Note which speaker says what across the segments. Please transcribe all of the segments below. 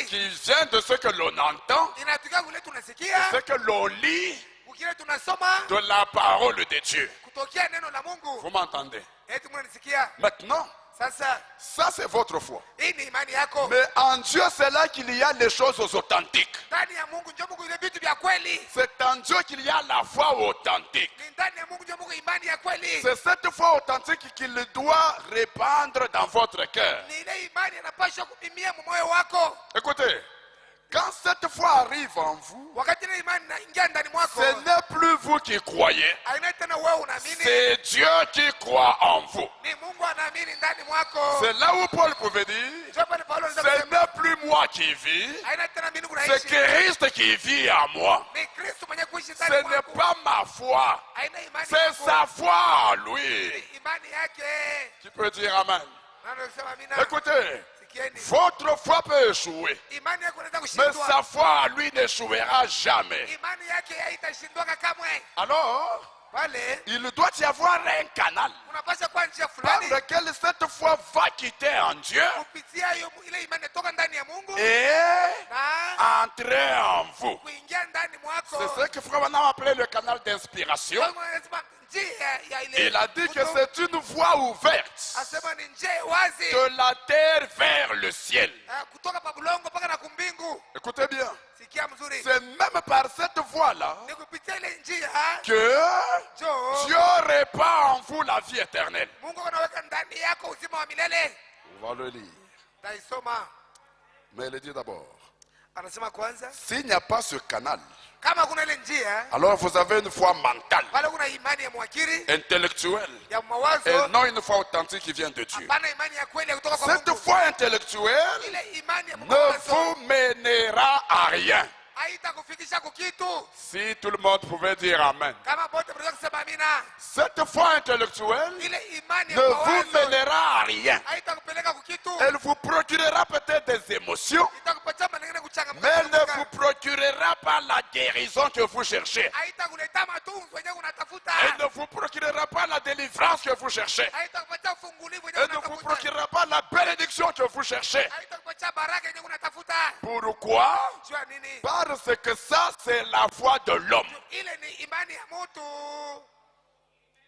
Speaker 1: qui vient de ce que l'on entend, de ce que l'on lit de la parole de Dieu. Vous m'entendez? Maintenant, ça c'est votre foi. Mais en Dieu, c'est là qu'il y a les choses authentiques. C'est en Dieu qu'il y a la foi authentique. C'est cette foi authentique qu'il doit répandre dans votre cœur. Écoutez, quand cette foi arrive en vous, ce n'est plus vous qui croyez, c'est Dieu qui croit en vous. C'est là où Paul pouvait dire, ce n'est plus moi qui vis, c'est Christ qui vit en moi. Ce n'est pas ma foi, c'est sa foi en lui. Qui peut dire amen? Écoutez, votre foi peut échouer, mais sa foi à lui n'échouera jamais. Alors, il doit y avoir un canal par lequel cette foi va quitter en Dieu et entrer en vous. C'est ce que Frère Branham appelait le canal d'inspiration. Il a dit que c'est une voie ouverte de la terre vers le ciel. Écoutez bien, c'est même par cette voie-là que Dieu répand en vous la vie éternelle. On va le lire. Mais il dit d'abord, s'il n'y a pas ce canal, alors vous avez une foi mentale, intellectuelle, et non une foi authentique qui vient de Dieu. Cette foi intellectuelle ne vous mènera à rien. Si tout le monde pouvait dire amen. Cette foi intellectuelle ne vous mènera à rien. Elle vous procurera peut-être des émotions, mais elle ne vous procurera pas la guérison que vous cherchez. Elle ne vous procurera pas la délivrance que vous cherchez. Elle ne vous procurera pas la bénédiction que vous cherchez. Pourquoi? Parce que ça, c'est la foi de l'homme.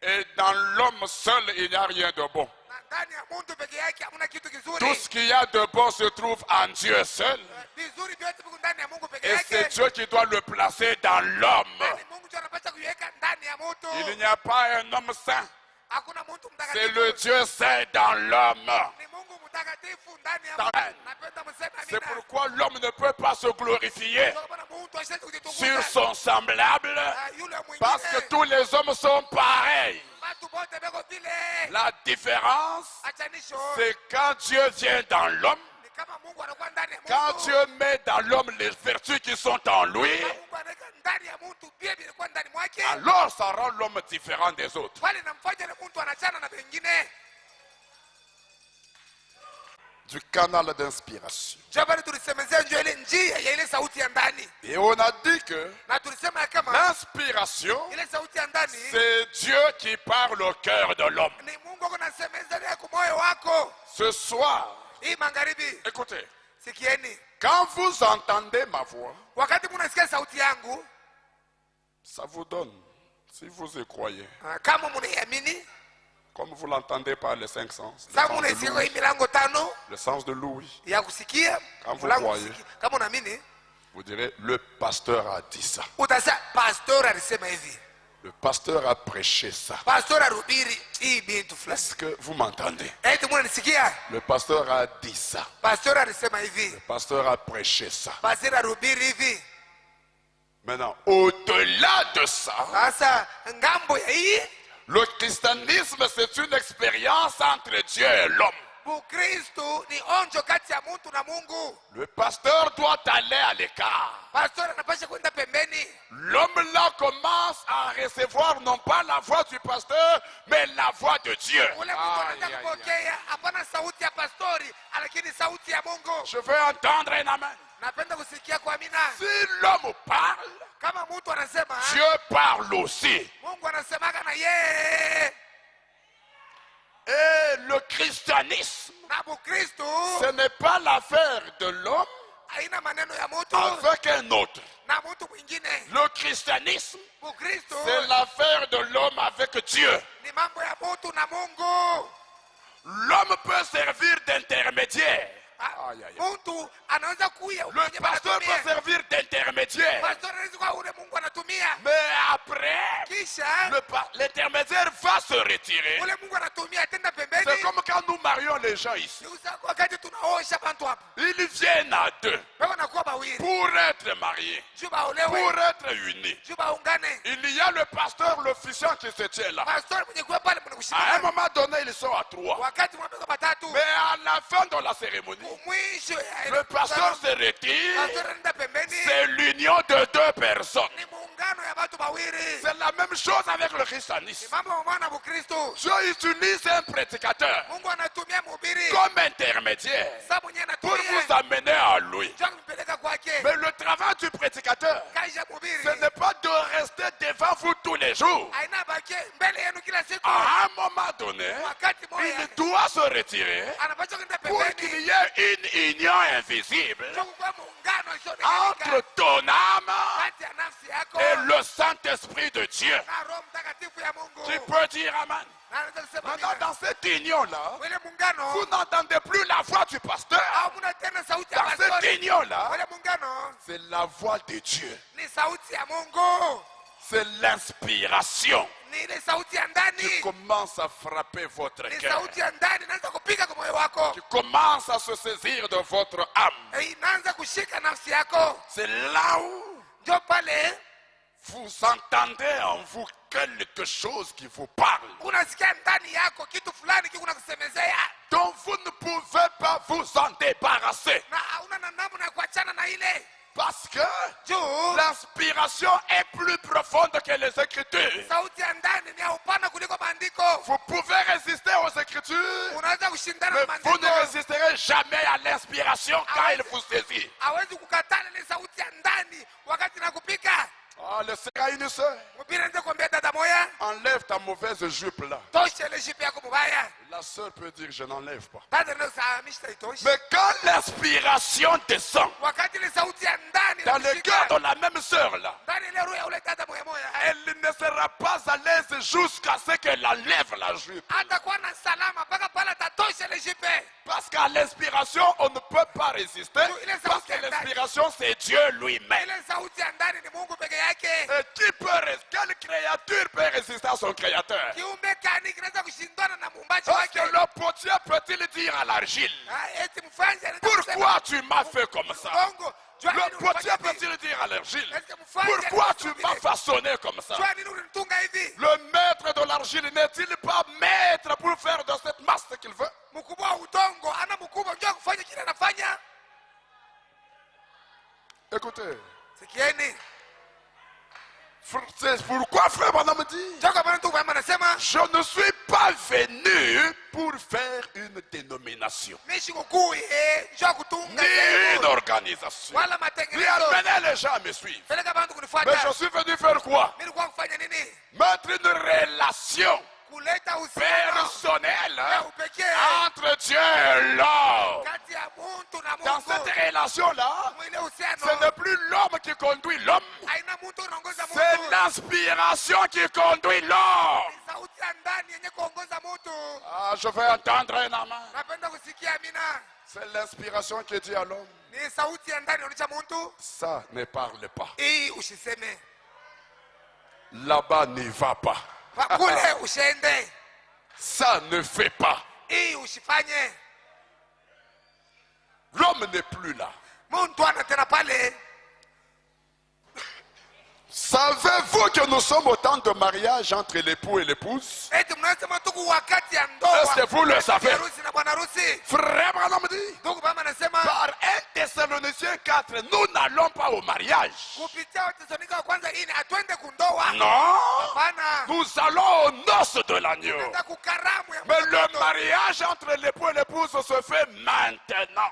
Speaker 1: Et dans l'homme seul, il n'y a rien de bon. Tout ce qu'il y a de bon se trouve en Dieu seul. Et c'est Dieu qui doit le placer dans l'homme. Il n'y a pas un homme saint. C'est le Dieu saint dans l'homme. C'est pourquoi l'homme ne peut pas se glorifier sur son semblable, parce que tous les hommes sont pareils. La différence, c'est quand Dieu vient dans l'homme, quand Dieu met dans l'homme les vertus qui sont en lui, alors ça rend l'homme différent des autres. Du canal d'inspiration. Et on a dit que l'inspiration, c'est Dieu qui parle au cœur de l'homme. Ce soir, écoutez, quand vous entendez ma voix, ça vous donne, si vous y croyez, comme vous l'entendez par les 5 sens, le sens de l'ouïe, quand vous croyez, vous direz, le pasteur a dit ça. Le pasteur a prêché ça. Est-ce que vous m'entendez? Le pasteur a dit ça. Le pasteur a prêché ça. Maintenant, au-delà de ça, le christianisme, c'est une expérience entre Dieu et l'homme. Le pasteur doit aller à l'écart. L'homme là commence à recevoir non pas la voix du pasteur, mais la voix de Dieu. Je veux entendre un amen. Si l'homme parle, Dieu parle aussi. Et le christianisme, ce n'est pas l'affaire de l'homme, avec un autre. Le christianisme, c'est l'affaire de l'homme avec Dieu. L'homme peut servir d'intermédiaire. Le pasteur peut servir d'intermédiaire. Mais après, l'intermédiaire va se retirer. C'est comme quand nous marions les gens ici. Ils viennent à deux pour être mariés, pour être unis. Il y a le pasteur, l'officiant qui se tient là. À un moment donné, ils sont à trois. Mais à la fin de la cérémonie, le pasteur se retire. C'est l'union de deux personnes. C'est la même chose avec le christianisme. Dieu utilise un prédicateur comme intermédiaire pour vous amener à lui. Mais le travail du prédicateur, ce n'est pas de rester devant vous tous les jours. À un moment donné, il doit se retirer pour qu'il y ait une union invisible entre ton âme et le Saint-Esprit de Dieu. Tu peux dire Amen. Maintenant, dans cette union-là, vous n'entendez plus la voix du pasteur. Dans cette union-là, c'est la voix de Dieu. C'est l'inspiration qui commence à frapper votre cœur, qui commence à se saisir de votre âme. C'est là où vous entendez en vous quelque chose qui vous parle, dont vous ne pouvez pas vous en débarrasser. Parce que l'inspiration est plus profonde que les Écritures. Vous pouvez résister aux Écritures, mais vous ne résisterez jamais à l'inspiration quand il vous saisit. Ah, le Seigneur une sœur. Enlève ta mauvaise jupe là. La sœur peut dire je n'enlève pas. Mais quand l'inspiration descend dans le cœur de la même sœur là, elle ne sera pas à l'aise jusqu'à ce qu'elle enlève la jupe. Parce qu'à l'inspiration on ne peut pas résister. Parce que l'inspiration c'est Dieu lui-même. Et quelle créature peut résister à son créateur? Parce que le potier peut-il dire à l'argile, pourquoi tu m'as fait comme ça? Le potier peut-il dire à l'argile, pourquoi tu m'as façonné comme ça? Le maître de l'argile n'est-il pas maître pour faire de cette masse ce qu'il veut? Écoutez, c'est pourquoi frère Branham dit, je ne suis pas venu pour faire une dénomination, ni une organisation, ni amener les gens à me suivre. Mais je suis venu faire quoi? Mettre une relation personnelle entre Dieu et l'homme. Dans cette relation-là, ce n'est plus l'homme qui conduit l'homme, c'est l'inspiration qui conduit l'homme. Ah, je vais entendre un amen. C'est l'inspiration qui dit à l'homme, ça ne parle pas. Là-bas n'y va pas. Ça ne fait pas. L'homme n'est plus là. Savez-vous que nous sommes au temps de mariage entre l'époux et l'épouse? Est-ce que vous le savez? Frère Branham dit, par 1 Thessaloniciens 4, nous n'allons pas au mariage. Non, nous allons aux noces de l'agneau. Mais le mariage entre l'époux et l'épouse se fait maintenant.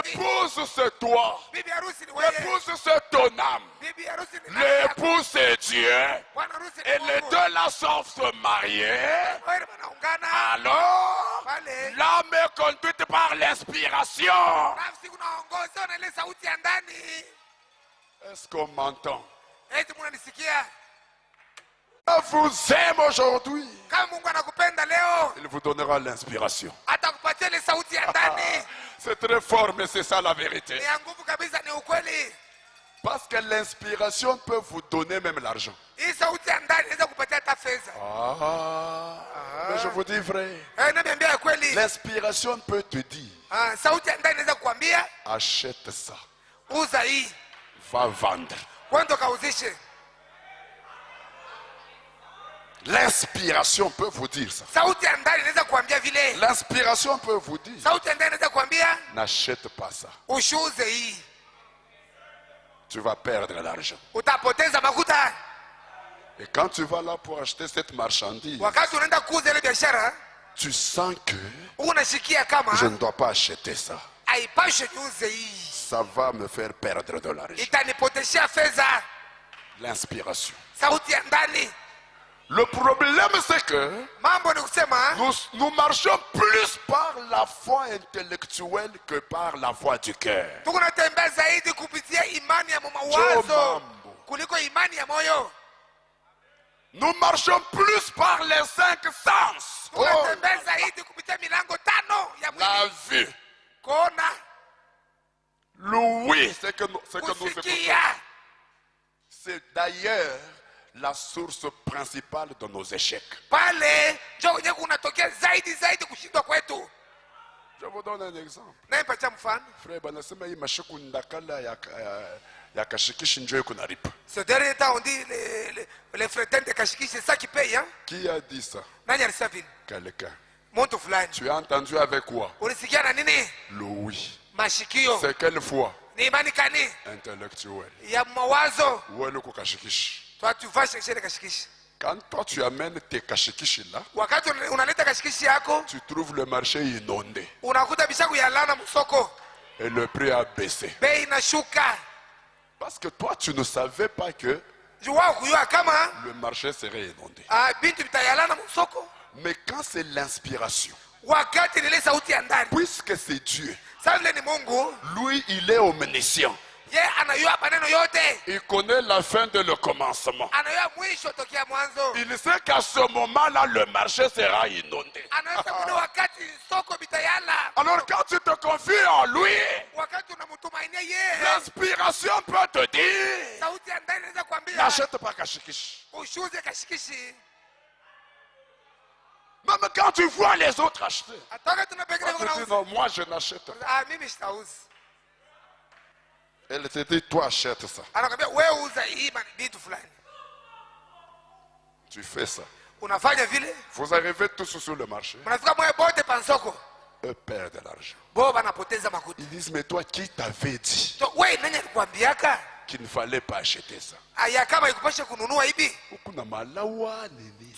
Speaker 1: L'épouse c'est toi. L'épouse c'est ton âme. L'épouse c'est Dieu. Et les deux là savent se marier alors l'âme est conduite par l'inspiration. Est-ce qu'on m'entend? Vous aime aujourd'hui, il vous donnera l'inspiration. C'est très fort, mais c'est ça la vérité. Parce que l'inspiration peut vous donner même l'argent. Mais je vous dis vrai, l'inspiration peut te dire, achète ça, va vendre. L'inspiration peut vous dire ça. L'inspiration peut vous dire, n'achète pas ça. Tu vas perdre l'argent. Et quand tu vas là pour acheter cette marchandise, tu sens que je ne dois pas acheter ça. Ça va me faire perdre de l'argent. L'inspiration. Le problème, c'est que nous marchons plus par la foi intellectuelle que par la foi du cœur. Nous marchons plus par les 5 sens. La vue, l'ouïe, c'est que nous écoutons. C'est d'ailleurs la source principale de nos échecs. Je vous donne un exemple. Frère,
Speaker 2: ce dernier temps, on dit les frétins de Kashiki, c'est ça qui paye. Hein?
Speaker 1: Qui a dit ça? Quelqu'un. Tu as entendu avec quoi? Le oui. C'est quelle foi? Intellectuelle. Où est le kashikishi?
Speaker 2: Toi, tu vas chercher les kashikishi.
Speaker 1: Quand toi tu amènes tes kashikishi là, tu trouves le marché inondé. Et le prix a baissé. Parce que toi tu ne savais pas que le marché serait inondé. Mais quand c'est l'inspiration, puisque c'est Dieu, lui il est omniscient. Il connaît la fin de le commencement. Il sait qu'à ce moment-là, le marché sera inondé. Alors quand tu te confies en lui, l'inspiration peut te dire, n'achète pas kashikishi. Même quand tu vois les autres acheter, tu dis non, moi je n'achète pas. Elle te dit, toi achète ça. Tu fais ça. Vous arrivez tous sur le marché. Eux perdent l'argent. Ils disent, mais toi qui t'avais dit qu'il ne fallait pas acheter ça?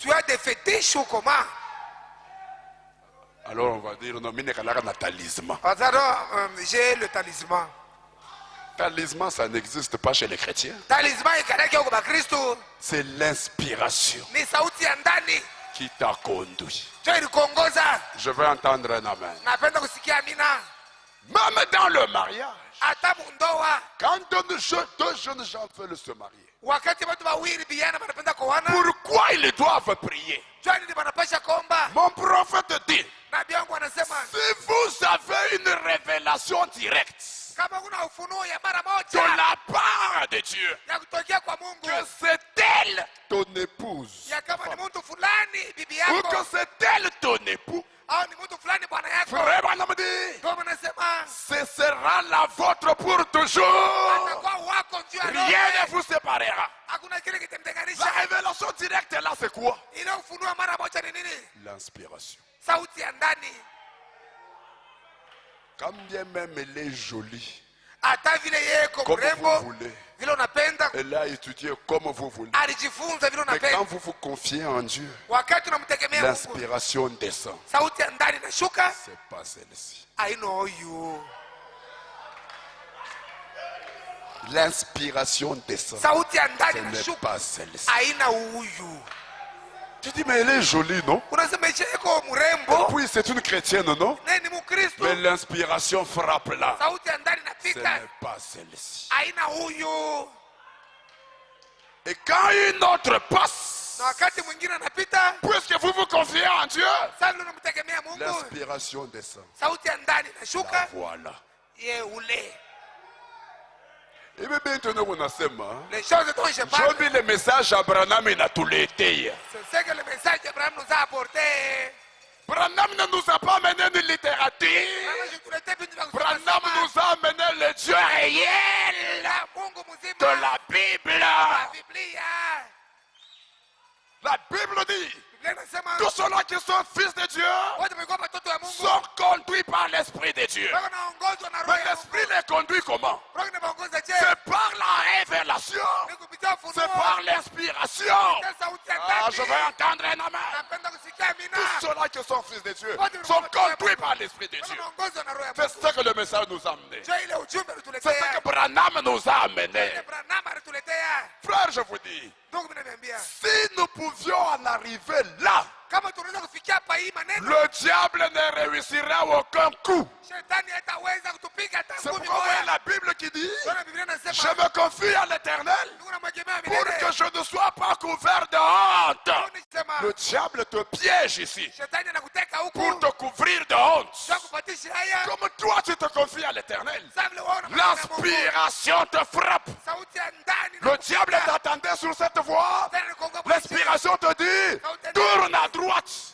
Speaker 2: Tu as des fétiches ou comment?
Speaker 1: Alors on va dire, non, talisman.
Speaker 2: J'ai le talisman.
Speaker 1: Talisman, ça n'existe pas chez les chrétiens. C'est l'inspiration qui t'a conduit. Je veux entendre un amen. Même dans le mariage, quand deux jeunes gens veulent se marier, pourquoi ils doivent prier? Mon prophète dit, si vous avez une révélation directe de la part de Dieu, que c'est elle ton épouse, ou que c'est elle ton époux, ce sera la vôtre pour toujours. Rien ne vous séparera. La révélation directe là, c'est quoi? L'inspiration. Quand bien même elle est jolie, comme vous voulez, elle a étudié comme vous voulez, mais quand vous vous confiez en Dieu, l'inspiration descend. C'est pas celle-ci. L'inspiration descend. Ce n'est pas celle-ci. Tu dis, mais elle est jolie, non?
Speaker 2: Unasema iko mrembo.
Speaker 1: Oui, c'est une chrétienne, non?
Speaker 2: Ni Mkristo.
Speaker 1: Mais l'inspiration frappe là.
Speaker 2: Sauti ya ndani
Speaker 1: Ce
Speaker 2: inapita.
Speaker 1: n'est pas celle-ci.
Speaker 2: Haina huyu.
Speaker 1: Et quand une autre passe,
Speaker 2: Na wakati mwingine anapita,
Speaker 1: puisque vous vous confiez en Dieu,
Speaker 2: sasa unamtegemea Mungu.
Speaker 1: l'inspiration descend.
Speaker 2: Sauti ya ndani
Speaker 1: La
Speaker 2: inashuka.
Speaker 1: voilà.
Speaker 2: Ye ule.
Speaker 1: Et bien maintenant, on a ça.
Speaker 2: Les choses dont je
Speaker 1: J'ai
Speaker 2: parle,
Speaker 1: mis le message à Branham, il a tout l'été.
Speaker 2: c'est ce que le message d'Abraham nous a apporté.
Speaker 1: Branham ne nous a pas amené une littérature. Branham nous a amené le Dieu réel de la Bible. La Bible dit, tous ceux-là qui sont fils de Dieu sont conduits par l'Esprit de Dieu. Mais l'Esprit les conduit comment? C'est par la révélation. C'est par l'inspiration. Ah, je veux entendre un amen. Tous ceux-là qui sont fils de Dieu sont conduits par l'Esprit de Dieu. C'est ce que le message nous a amené. C'est ce que Branham nous a amené. Frère, je vous dis, si nous pouvions en arriver là, le diable ne réussira aucun coup. C'est pourquoi la Bible qui dit, je me confie à l'Éternel pour que je ne sois pas couvert de honte. Le diable te piège ici pour te couvrir de honte. Comme toi tu te confies à l'Éternel, l'inspiration te frappe. Le diable t'attendait sur cette voie. L'inspiration te dit, tourne à droite.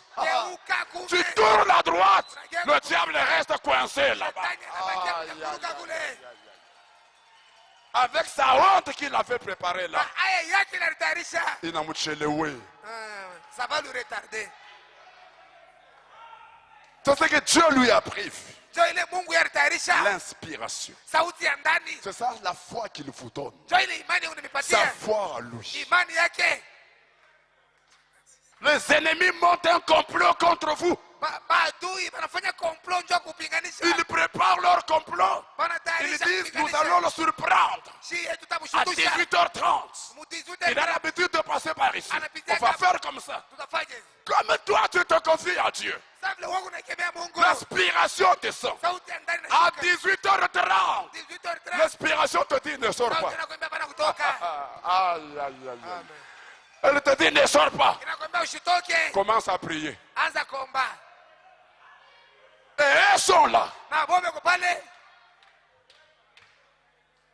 Speaker 1: Tu tournes à droite, le diable reste coincé là-bas. Avec sa honte qu'il avait préparée là, il n'a mouchelewé.
Speaker 2: Ça va le retarder.
Speaker 1: C'est ce que Dieu lui a prévu. L'inspiration. C'est ça la foi qu'il vous donne. Sa foi à lui. Les ennemis montent un complot contre vous. Ils préparent leur complot. Ils disent nous allons le surprendre à 18h30. Il a l'habitude de passer par ici. On va faire comme ça. Comme toi tu te confies à Dieu, l'inspiration descend. À 18h30, l'inspiration te dit ne sors pas. Aïe, aïe, aïe, aïe. Elle te dit ne sors pas. Commence à prier. Et elles sont là.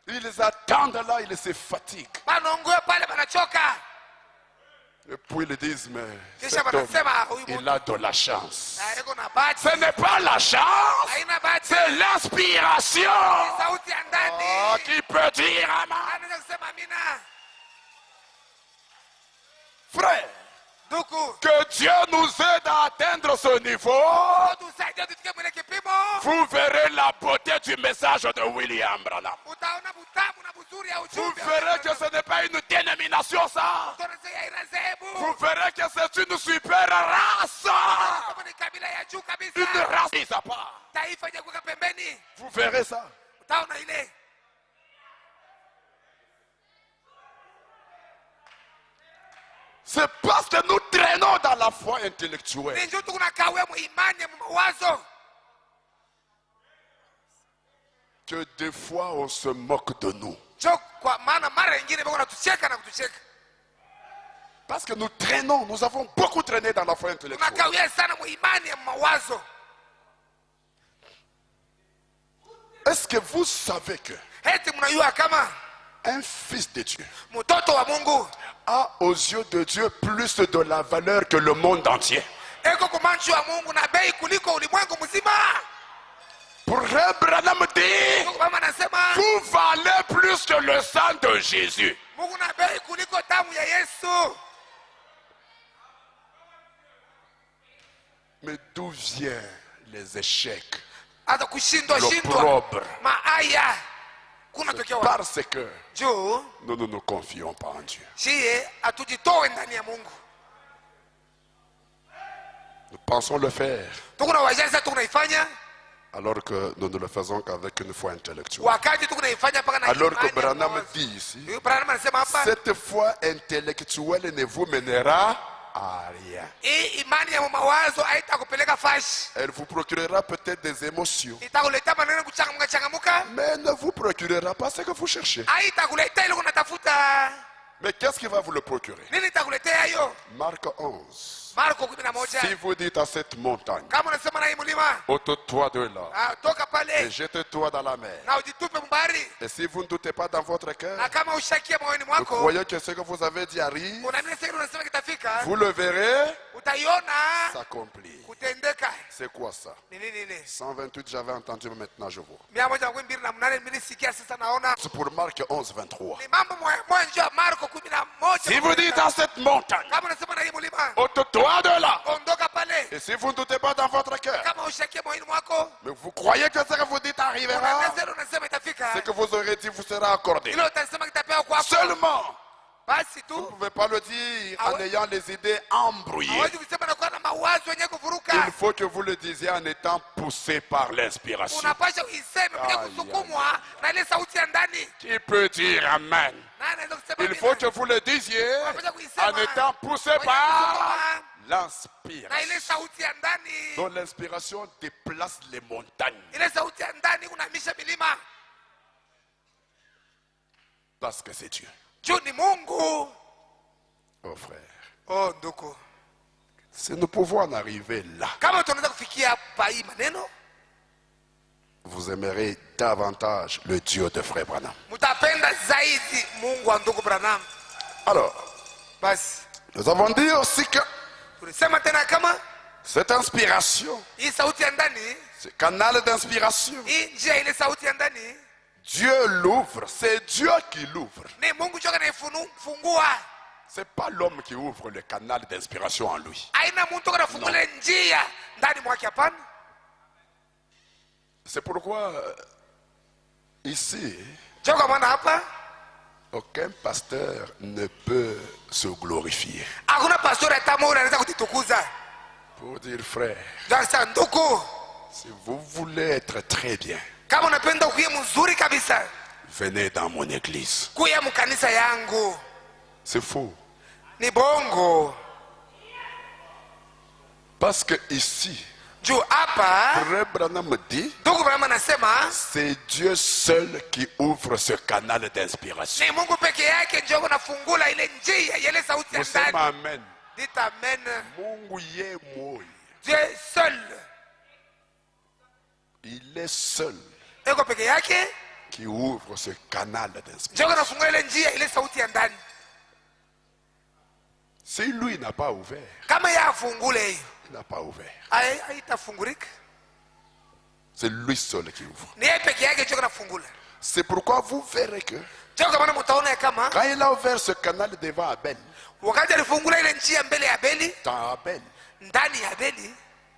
Speaker 1: Ils attendent là, ils se fatiguent. Et puis ils disent, mais cet homme, il a de la chance. Ce n'est pas la chance, c'est l'inspiration qui peut dire amen. Frère, que Dieu nous aide à atteindre ce niveau. Vous verrez la beauté du message de William Branham. Vous verrez que ce n'est pas une dénomination ça. Vous verrez que c'est une super race. Une race qui s'appart. Vous verrez ça. C'est parce que nous traînons dans la foi intellectuelle que des fois on se moque de nous. Parce que nous traînons, nous avons beaucoup traîné dans la foi intellectuelle. Est-ce que vous savez que un fils de Dieu a aux yeux de Dieu plus de la valeur que le monde entier? Pour Branham dit, vous valez plus que le sang de Jésus. Mais d'où viennent les échecs, l'opprobre? Parce que nous ne nous confions pas en Dieu. Nous pensons le faire, alors que nous ne le faisons qu'avec une foi intellectuelle. Alors que Branham dit ici, cette foi intellectuelle ne vous mènera à rien.
Speaker 2: hii imani ya mawazo haitakupeleka fashi.
Speaker 1: Elle vous procurera peut-être des émotions,
Speaker 2: Itakuletea maneno kuchangamuka changamuka,
Speaker 1: mais elle ne vous procurera pas ce que vous cherchez.
Speaker 2: haitakuletea ile unatafuta.
Speaker 1: Mais qu'est-ce qui va vous le procurer?
Speaker 2: Nini itakuletea hiyo?
Speaker 1: Marc 11.
Speaker 2: Marko 11.
Speaker 1: Si vous dites à cette montagne,
Speaker 2: Kama unasema na hii mlima,
Speaker 1: ôte-toi de là
Speaker 2: toka
Speaker 1: et
Speaker 2: pale
Speaker 1: jette-toi dans la mer.
Speaker 2: na ujitupe mbari.
Speaker 1: Et si vous ne doutez pas dans votre cœur,
Speaker 2: Na kama ushakia moyoni
Speaker 1: vous
Speaker 2: mwako,
Speaker 1: croyez que ce que vous avez dit arrive,
Speaker 2: unaamini sasa unasema kitafika,
Speaker 1: vous le verrez
Speaker 2: utaiona
Speaker 1: s'accomplir.
Speaker 2: kutendeka.
Speaker 1: C'est quoi ça?
Speaker 2: Ni nini ile?
Speaker 1: 128, j'avais entendu, mais maintenant je vois.
Speaker 2: 128 nilisikia, sasa naona.
Speaker 1: C'est pour Marc 11, 23.
Speaker 2: Ni mambo mwanzo ya Marko 11.
Speaker 1: Si vous dites à cette montagne,
Speaker 2: Kama unasema na hii mlima,
Speaker 1: ôte-toi de là.
Speaker 2: ondoka pale.
Speaker 1: Et si vous ne doutez pas dans votre cœur,
Speaker 2: Kama ushakia moyoni mwako,
Speaker 1: mais vous croyez que ce que vous dites arrivera,
Speaker 2: unasema itafika.
Speaker 1: ce que vous aurez dit vous sera accordé.
Speaker 2: Ile utasema kitapewa kwako.
Speaker 1: Seulement,
Speaker 2: Basi
Speaker 1: vous ne
Speaker 2: tu
Speaker 1: pouvez pas le dire en ayant les idées embrouillées.
Speaker 2: hawezi kusema na kuwa na mawazo yenye kuvuruka.
Speaker 1: Il faut que vous le disiez en étant poussé par l'inspiration.
Speaker 2: Unapasha uiseme bila kusukumwa na ile sauti ya ndani.
Speaker 1: Qui peut dire Amen?
Speaker 2: Nani anaweza kusema
Speaker 1: Il faut que vous le disiez en étant poussé par
Speaker 2: na
Speaker 1: l'inspiration.
Speaker 2: ile sauti ya ndani.
Speaker 1: Donc l'inspiration déplace les montagnes.
Speaker 2: Ile sauti ya ndani unahamisha milima.
Speaker 1: Parce que c'est Dieu.
Speaker 2: Juu ni Mungu.
Speaker 1: Oh frère,
Speaker 2: Oh ndugu,
Speaker 1: si nous pouvons en arriver là,
Speaker 2: kama tunaweza kufikia hapa hii maneno,
Speaker 1: vous aimerez davantage le Dieu de frère Branham.
Speaker 2: mtapenda zaidi Mungu wa ndugu Branham.
Speaker 1: Alors,
Speaker 2: Basi
Speaker 1: nous avons dit aussi que
Speaker 2: tulisema tena kama
Speaker 1: cette inspiration,
Speaker 2: hii sauti ya ndani,
Speaker 1: ce canal d'inspiration,
Speaker 2: hii njia ile sauti ya ndani
Speaker 1: Dieu l'ouvre, c'est Dieu qui l'ouvre.
Speaker 2: ni Mungu joka naifungua.
Speaker 1: C'est pas l'homme qui ouvre le canal d'inspiration en lui.
Speaker 2: Haina mtu kanafungula njia ndani mwake, hapana.
Speaker 1: C'est pourquoi ici,
Speaker 2: Joka maana hapa
Speaker 1: aucun pasteur ne peut se glorifier.
Speaker 2: hakuna pastori hata mmoja anaweza kujitukuza.
Speaker 1: Pour dire frère,
Speaker 2: Sasa ndugu,
Speaker 1: si vous voulez être très bien,
Speaker 2: kama unapenda kuye mzuri kabisa,
Speaker 1: venez dans mon église.
Speaker 2: kuya mkanisa yangu.
Speaker 1: C'est faux.
Speaker 2: Ni bongo.
Speaker 1: Parce que ici,
Speaker 2: Juu hapa
Speaker 1: Frère Branham me dit,
Speaker 2: ndugu Branham anasema
Speaker 1: c'est Dieu seul qui ouvre ce canal d'inspiration.
Speaker 2: ni Mungu peke yake ndio anafungula ile njia ile sauti ya
Speaker 1: Vous savez,
Speaker 2: ndani.
Speaker 1: amen.
Speaker 2: Dites amen.
Speaker 1: Mungu ye moi.
Speaker 2: Dieu seul,
Speaker 1: Il est seul
Speaker 2: eko peke yake
Speaker 1: qui ouvre ce canal
Speaker 2: ndio
Speaker 1: d'inspiration.
Speaker 2: anafungula ile njia ile sauti ya ndani.
Speaker 1: Si lui n'a pas ouvert,
Speaker 2: Kama ya afungule hiyo,
Speaker 1: il n'a pas ouvert.
Speaker 2: haitafungulika.
Speaker 1: C'est lui seul qui ouvre.
Speaker 2: Ni yeye peke yake ndio anafungula.
Speaker 1: C'est pourquoi vous verrez que
Speaker 2: Ndio kama mtaona kama
Speaker 1: quand il a ouvert ce canal devant Abel,
Speaker 2: wakati alifungula ile njia mbele ya Abeli,
Speaker 1: dans Abel,
Speaker 2: ndani ya Abeli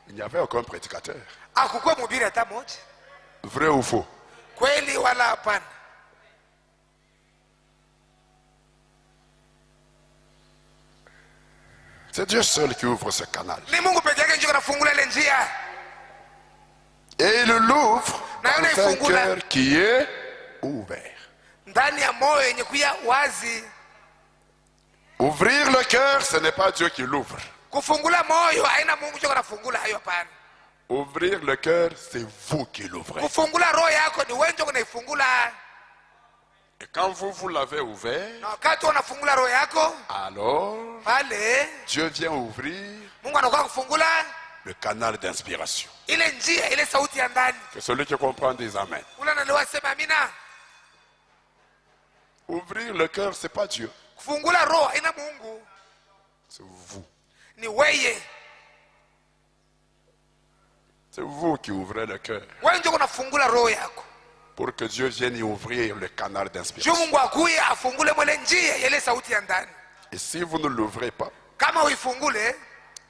Speaker 1: il n'y avait aucun prédicateur.
Speaker 2: hakukuwa mhubiri hata mmoja.
Speaker 1: Vrai ou faux?
Speaker 2: Kweli wala hapana?
Speaker 1: C'est Dieu seul qui ouvre ce canal.
Speaker 2: Ni Mungu peke yake ndio anafungula ile njia.
Speaker 1: Et il l'ouvre
Speaker 2: Na yule
Speaker 1: dans un
Speaker 2: ifungula
Speaker 1: cœur qui est ouvert.
Speaker 2: ndani ya moyo yenye kuya wazi.
Speaker 1: Ouvrir le cœur, ce n'est pas Dieu qui l'ouvre.
Speaker 2: Kufungula moyo haina Mungu ndio anafungula hayo, hapana.
Speaker 1: Ouvrir le cœur, c'est vous qui l'ouvrez.
Speaker 2: Kufungula roho yako ni wewe ndio unaifungula.
Speaker 1: Et quand vous l'avez ouvert,
Speaker 2: Na wakati unafungula roho yako,
Speaker 1: alors
Speaker 2: pale
Speaker 1: Dieu vient ouvrir
Speaker 2: Mungu anakuwa kufungula
Speaker 1: le canal d'inspiration.
Speaker 2: ile njia ile sauti ya ndani.
Speaker 1: Que celui qui comprend dise Amen.
Speaker 2: Ula naliwa sema amina.
Speaker 1: Ouvrir le cœur, c'est pas Dieu,
Speaker 2: Kufungula roho haina Mungu,
Speaker 1: c'est vous.
Speaker 2: ni weye.
Speaker 1: C'est vous qui ouvrez le cœur
Speaker 2: Wewe ndio unafungula roho yako.
Speaker 1: pour que Dieu vienne y ouvrir le canal
Speaker 2: Juu
Speaker 1: d'inspiration.
Speaker 2: Mungu akuye afungule mwele njia ile sauti ya ndani.
Speaker 1: Et si vous ne l'ouvrez pas,
Speaker 2: Kama uifungule,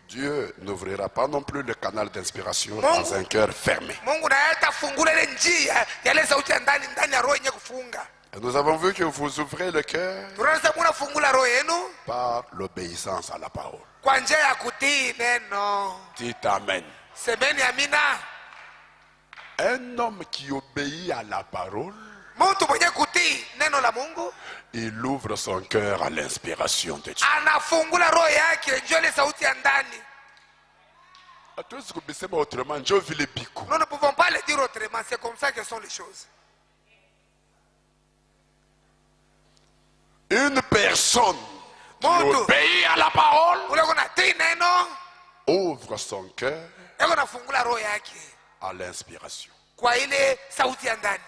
Speaker 1: Dieu n'ouvrira pas non plus le canal d'inspiration dans un cœur fermé.
Speaker 2: Mungu naye atafungula ile njia ya ile sauti ya ndani ndani ya roho yenye kufunga.
Speaker 1: Et nous avons vu que vous ouvrez le cœur
Speaker 2: Tunaanza mnafungula roho yenu
Speaker 1: par l'obéissance à la parole.
Speaker 2: kwa njia ya kutii neno.
Speaker 1: Dites Amen.
Speaker 2: Semeni amina.
Speaker 1: Un homme qui obéit à la parole
Speaker 2: mtu mwenye kutii neno la Mungu
Speaker 1: il ouvre son cœur à l'inspiration de Dieu.
Speaker 2: anafungula roho yake njoo ile sauti ya ndani.
Speaker 1: Hatuwezi kubisema autrement, njoo vile biko.
Speaker 2: Nous ne pouvons pas le dire autrement, c'est comme ça que sont les choses.
Speaker 1: Une personne qui
Speaker 2: Mtu
Speaker 1: obéit à la parole
Speaker 2: ule kunatii neno
Speaker 1: ouvre son cœur
Speaker 2: yako nafungula roho yake
Speaker 1: à l'inspiration.
Speaker 2: kwa ile sauti ya ndani.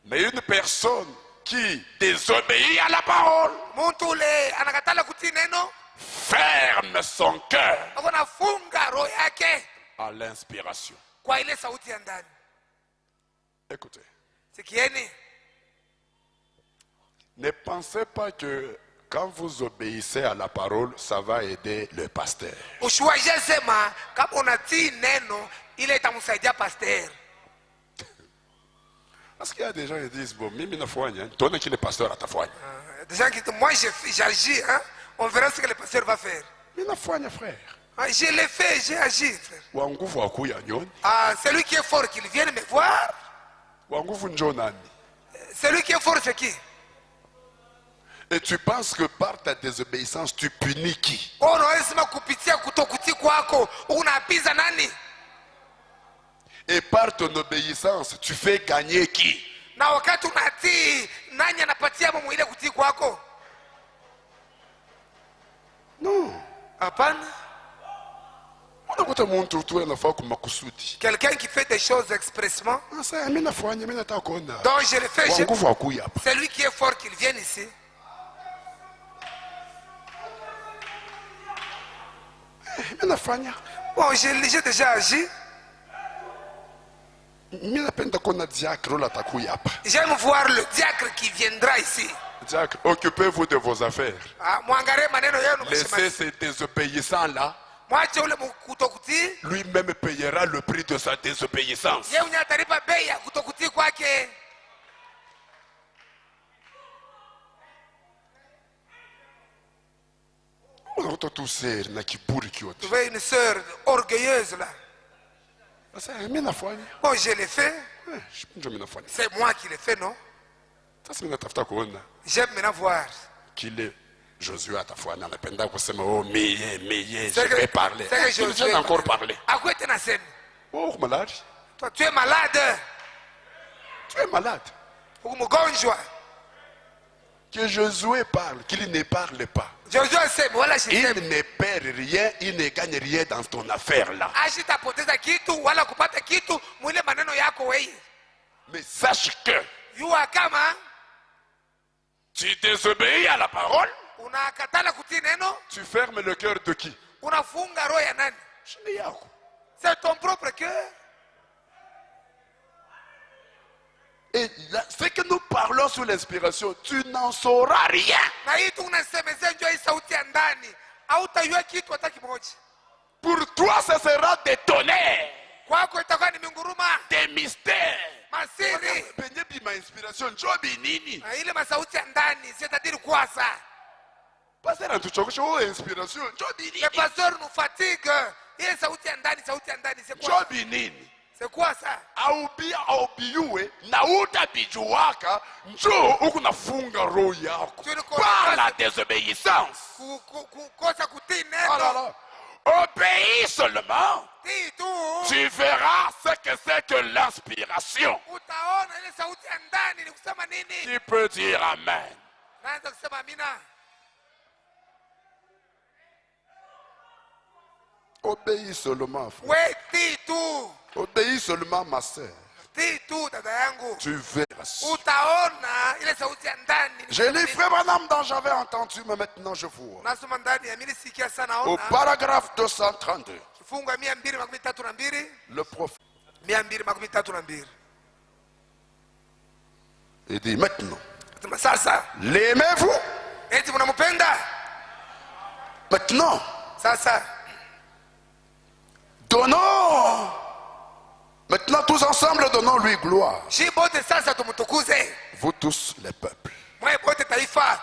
Speaker 1: Mais une personne qui désobéit à la parole
Speaker 2: Mtu ule anakatala kutii neno
Speaker 1: ferme son cœur
Speaker 2: yako nafunga roho yake
Speaker 1: à l'inspiration.
Speaker 2: kwa ile sauti ya ndani.
Speaker 1: Écoutez,
Speaker 2: Sikieni,
Speaker 1: ne pensez pas que quand vous obéissez à la parole, ça va aider le pasteur.
Speaker 2: usiwaje sema kama unatii neno ile itamsaidia pasteur.
Speaker 1: Parce qu'il y a des gens qui disent, bon, mimi nafanya, tuone kile pasteur atafanya.
Speaker 2: Des gens qui disent, moi j'agis, hein? On verra ce que le pasteur va faire.
Speaker 1: Mimi nafanya, frère.
Speaker 2: Ah, je l'ai fait, j'ai agi, frère.
Speaker 1: Wa nguvu akuya nyoni,
Speaker 2: Ah, celui qui est fort, qu'il vienne me voir.
Speaker 1: wa nguvu njoo nani?
Speaker 2: Celui qui est fort, c'est qui?
Speaker 1: Et tu penses que par ta désobéissance, tu punis qui?
Speaker 2: Unaweza kupitia kutokutii kwako unapiza nani?
Speaker 1: Et par ton obéissance, tu fais gagner qui?
Speaker 2: Na wakati unatii nani anapatia Mungu ile kutii kwako?
Speaker 1: Non.
Speaker 2: Hapana.
Speaker 1: Unakuta mtu tu anafaa kwa makusudi.
Speaker 2: Quelqu'un qui fait des choses expressement.
Speaker 1: Sasa mimi nafanya, mimi nataka kuona.
Speaker 2: Donc je le fais.
Speaker 1: Wa nguvu akuya hapa.
Speaker 2: Celui qui est fort qu'il vienne ici.
Speaker 1: Mimi nafanya.
Speaker 2: Bon, j'ai déjà agi.
Speaker 1: Mimi napenda kuona diacre la takuya hapa.
Speaker 2: J'aime voir le diacre qui viendra ici.
Speaker 1: Diacre, occupez-vous de vos affaires.
Speaker 2: Ah, mwangalie maneno yenu.
Speaker 1: Laissez ces désobéissants là.
Speaker 2: Mwache ule kutokutii.
Speaker 1: Lui-même payera le prix de sa désobéissance.
Speaker 2: Yeye unyataripa bei ya kutokutii kwake.
Speaker 1: Unakuta tu seri na kiburi
Speaker 2: Tu
Speaker 1: kyote.
Speaker 2: veux une sœur orgueilleuse là.
Speaker 1: Sasa mimi nafanya.
Speaker 2: Bon, je l'ai fait.
Speaker 1: Ndio mimi nafanya.
Speaker 2: C'est moi qui l'ai fait, non?
Speaker 1: Sasa mimi natafuta kuona
Speaker 2: J'aime maintenant voir.
Speaker 1: kile Josué atafanya. Anapenda kusema oh miye, je
Speaker 2: C'est
Speaker 1: vais parler.
Speaker 2: c'est que
Speaker 1: Je viens encore parler.
Speaker 2: À quoi tu es nasema?
Speaker 1: Oh malade.
Speaker 2: Toi, tu es malade.
Speaker 1: Tu es malade.
Speaker 2: Uko mgonjwa.
Speaker 1: Que Josué parle, qu'il ne parle pas.
Speaker 2: Joshua sema wala sisemi.
Speaker 1: Il ne perd rien, il ne gagne rien dans ton affaire là.
Speaker 2: Ashitapoteza kitu wala kupata kitu mwile maneno yako wewe.
Speaker 1: Mais sache que
Speaker 2: Yua kama
Speaker 1: tu désobéis à la parole,
Speaker 2: unakatala kutii neno,
Speaker 1: tu fermes le cœur de qui?
Speaker 2: unafunga roho ya nani?
Speaker 1: Shini yako.
Speaker 2: C'est ton propre cœur.
Speaker 1: Et là, ce que nous parlons sous l'inspiration, tu n'en sauras rien.
Speaker 2: Na hii tu unasemezea njoo hii sauti ya ndani. Hautajua kitu hata kimoja.
Speaker 1: Pour toi, ce sera des tonnerres,
Speaker 2: Kwako itakuwa ni minguruma,
Speaker 1: des mystères.
Speaker 2: masiri.
Speaker 1: Benye bima inspiration, njoo binini.
Speaker 2: Na ile masauti ya ndani, c'est-à-dire kwasa.
Speaker 1: Pasteur antuchokesha oh inspiration, njoo
Speaker 2: Le
Speaker 1: binini.
Speaker 2: pasteur nous fatigue. Ile sauti ya ndani, c'est
Speaker 1: Njoo
Speaker 2: quoi?
Speaker 1: binini.
Speaker 2: C'est quoi ça?
Speaker 1: Aubiyue na utabijuwaka njoo huku nafunga roho yako par la désobéissance.
Speaker 2: Kukosa kutii
Speaker 1: Oh là
Speaker 2: neno.
Speaker 1: là. Obéis seulement,
Speaker 2: Tii tu.
Speaker 1: tu verras ce que c'est que l'inspiration.
Speaker 2: Utaona ile sauti ya ndani ni kusema nini?
Speaker 1: Qui peut dire amen?
Speaker 2: Naanza kusema amina.
Speaker 1: Obéis seulement, frère.
Speaker 2: We tii tu.
Speaker 1: Obéis seulement, ma sœur.
Speaker 2: Tii tu dada yangu.
Speaker 1: Tu verras.
Speaker 2: Utaona ile sauti ya ndani.
Speaker 1: Je lis frère Branham dont j'avais entendu, mais maintenant je vois.
Speaker 2: Nasoma ndani ya mimi sikia sana
Speaker 1: Au
Speaker 2: ona.
Speaker 1: paragraphe 232,
Speaker 2: Kifungu 232.
Speaker 1: le prophète
Speaker 2: 232.
Speaker 1: il dit maintenant,
Speaker 2: Sema sasa,
Speaker 1: l'aimez-vous?
Speaker 2: eti mnampenda?
Speaker 1: Maintenant,
Speaker 2: Sasa
Speaker 1: donnons. Maintenant, tous ensemble, donnons-lui gloire.
Speaker 2: shi bote sasa tumtukuze.
Speaker 1: Vous tous, les peuples.
Speaker 2: Mwe bote taifa.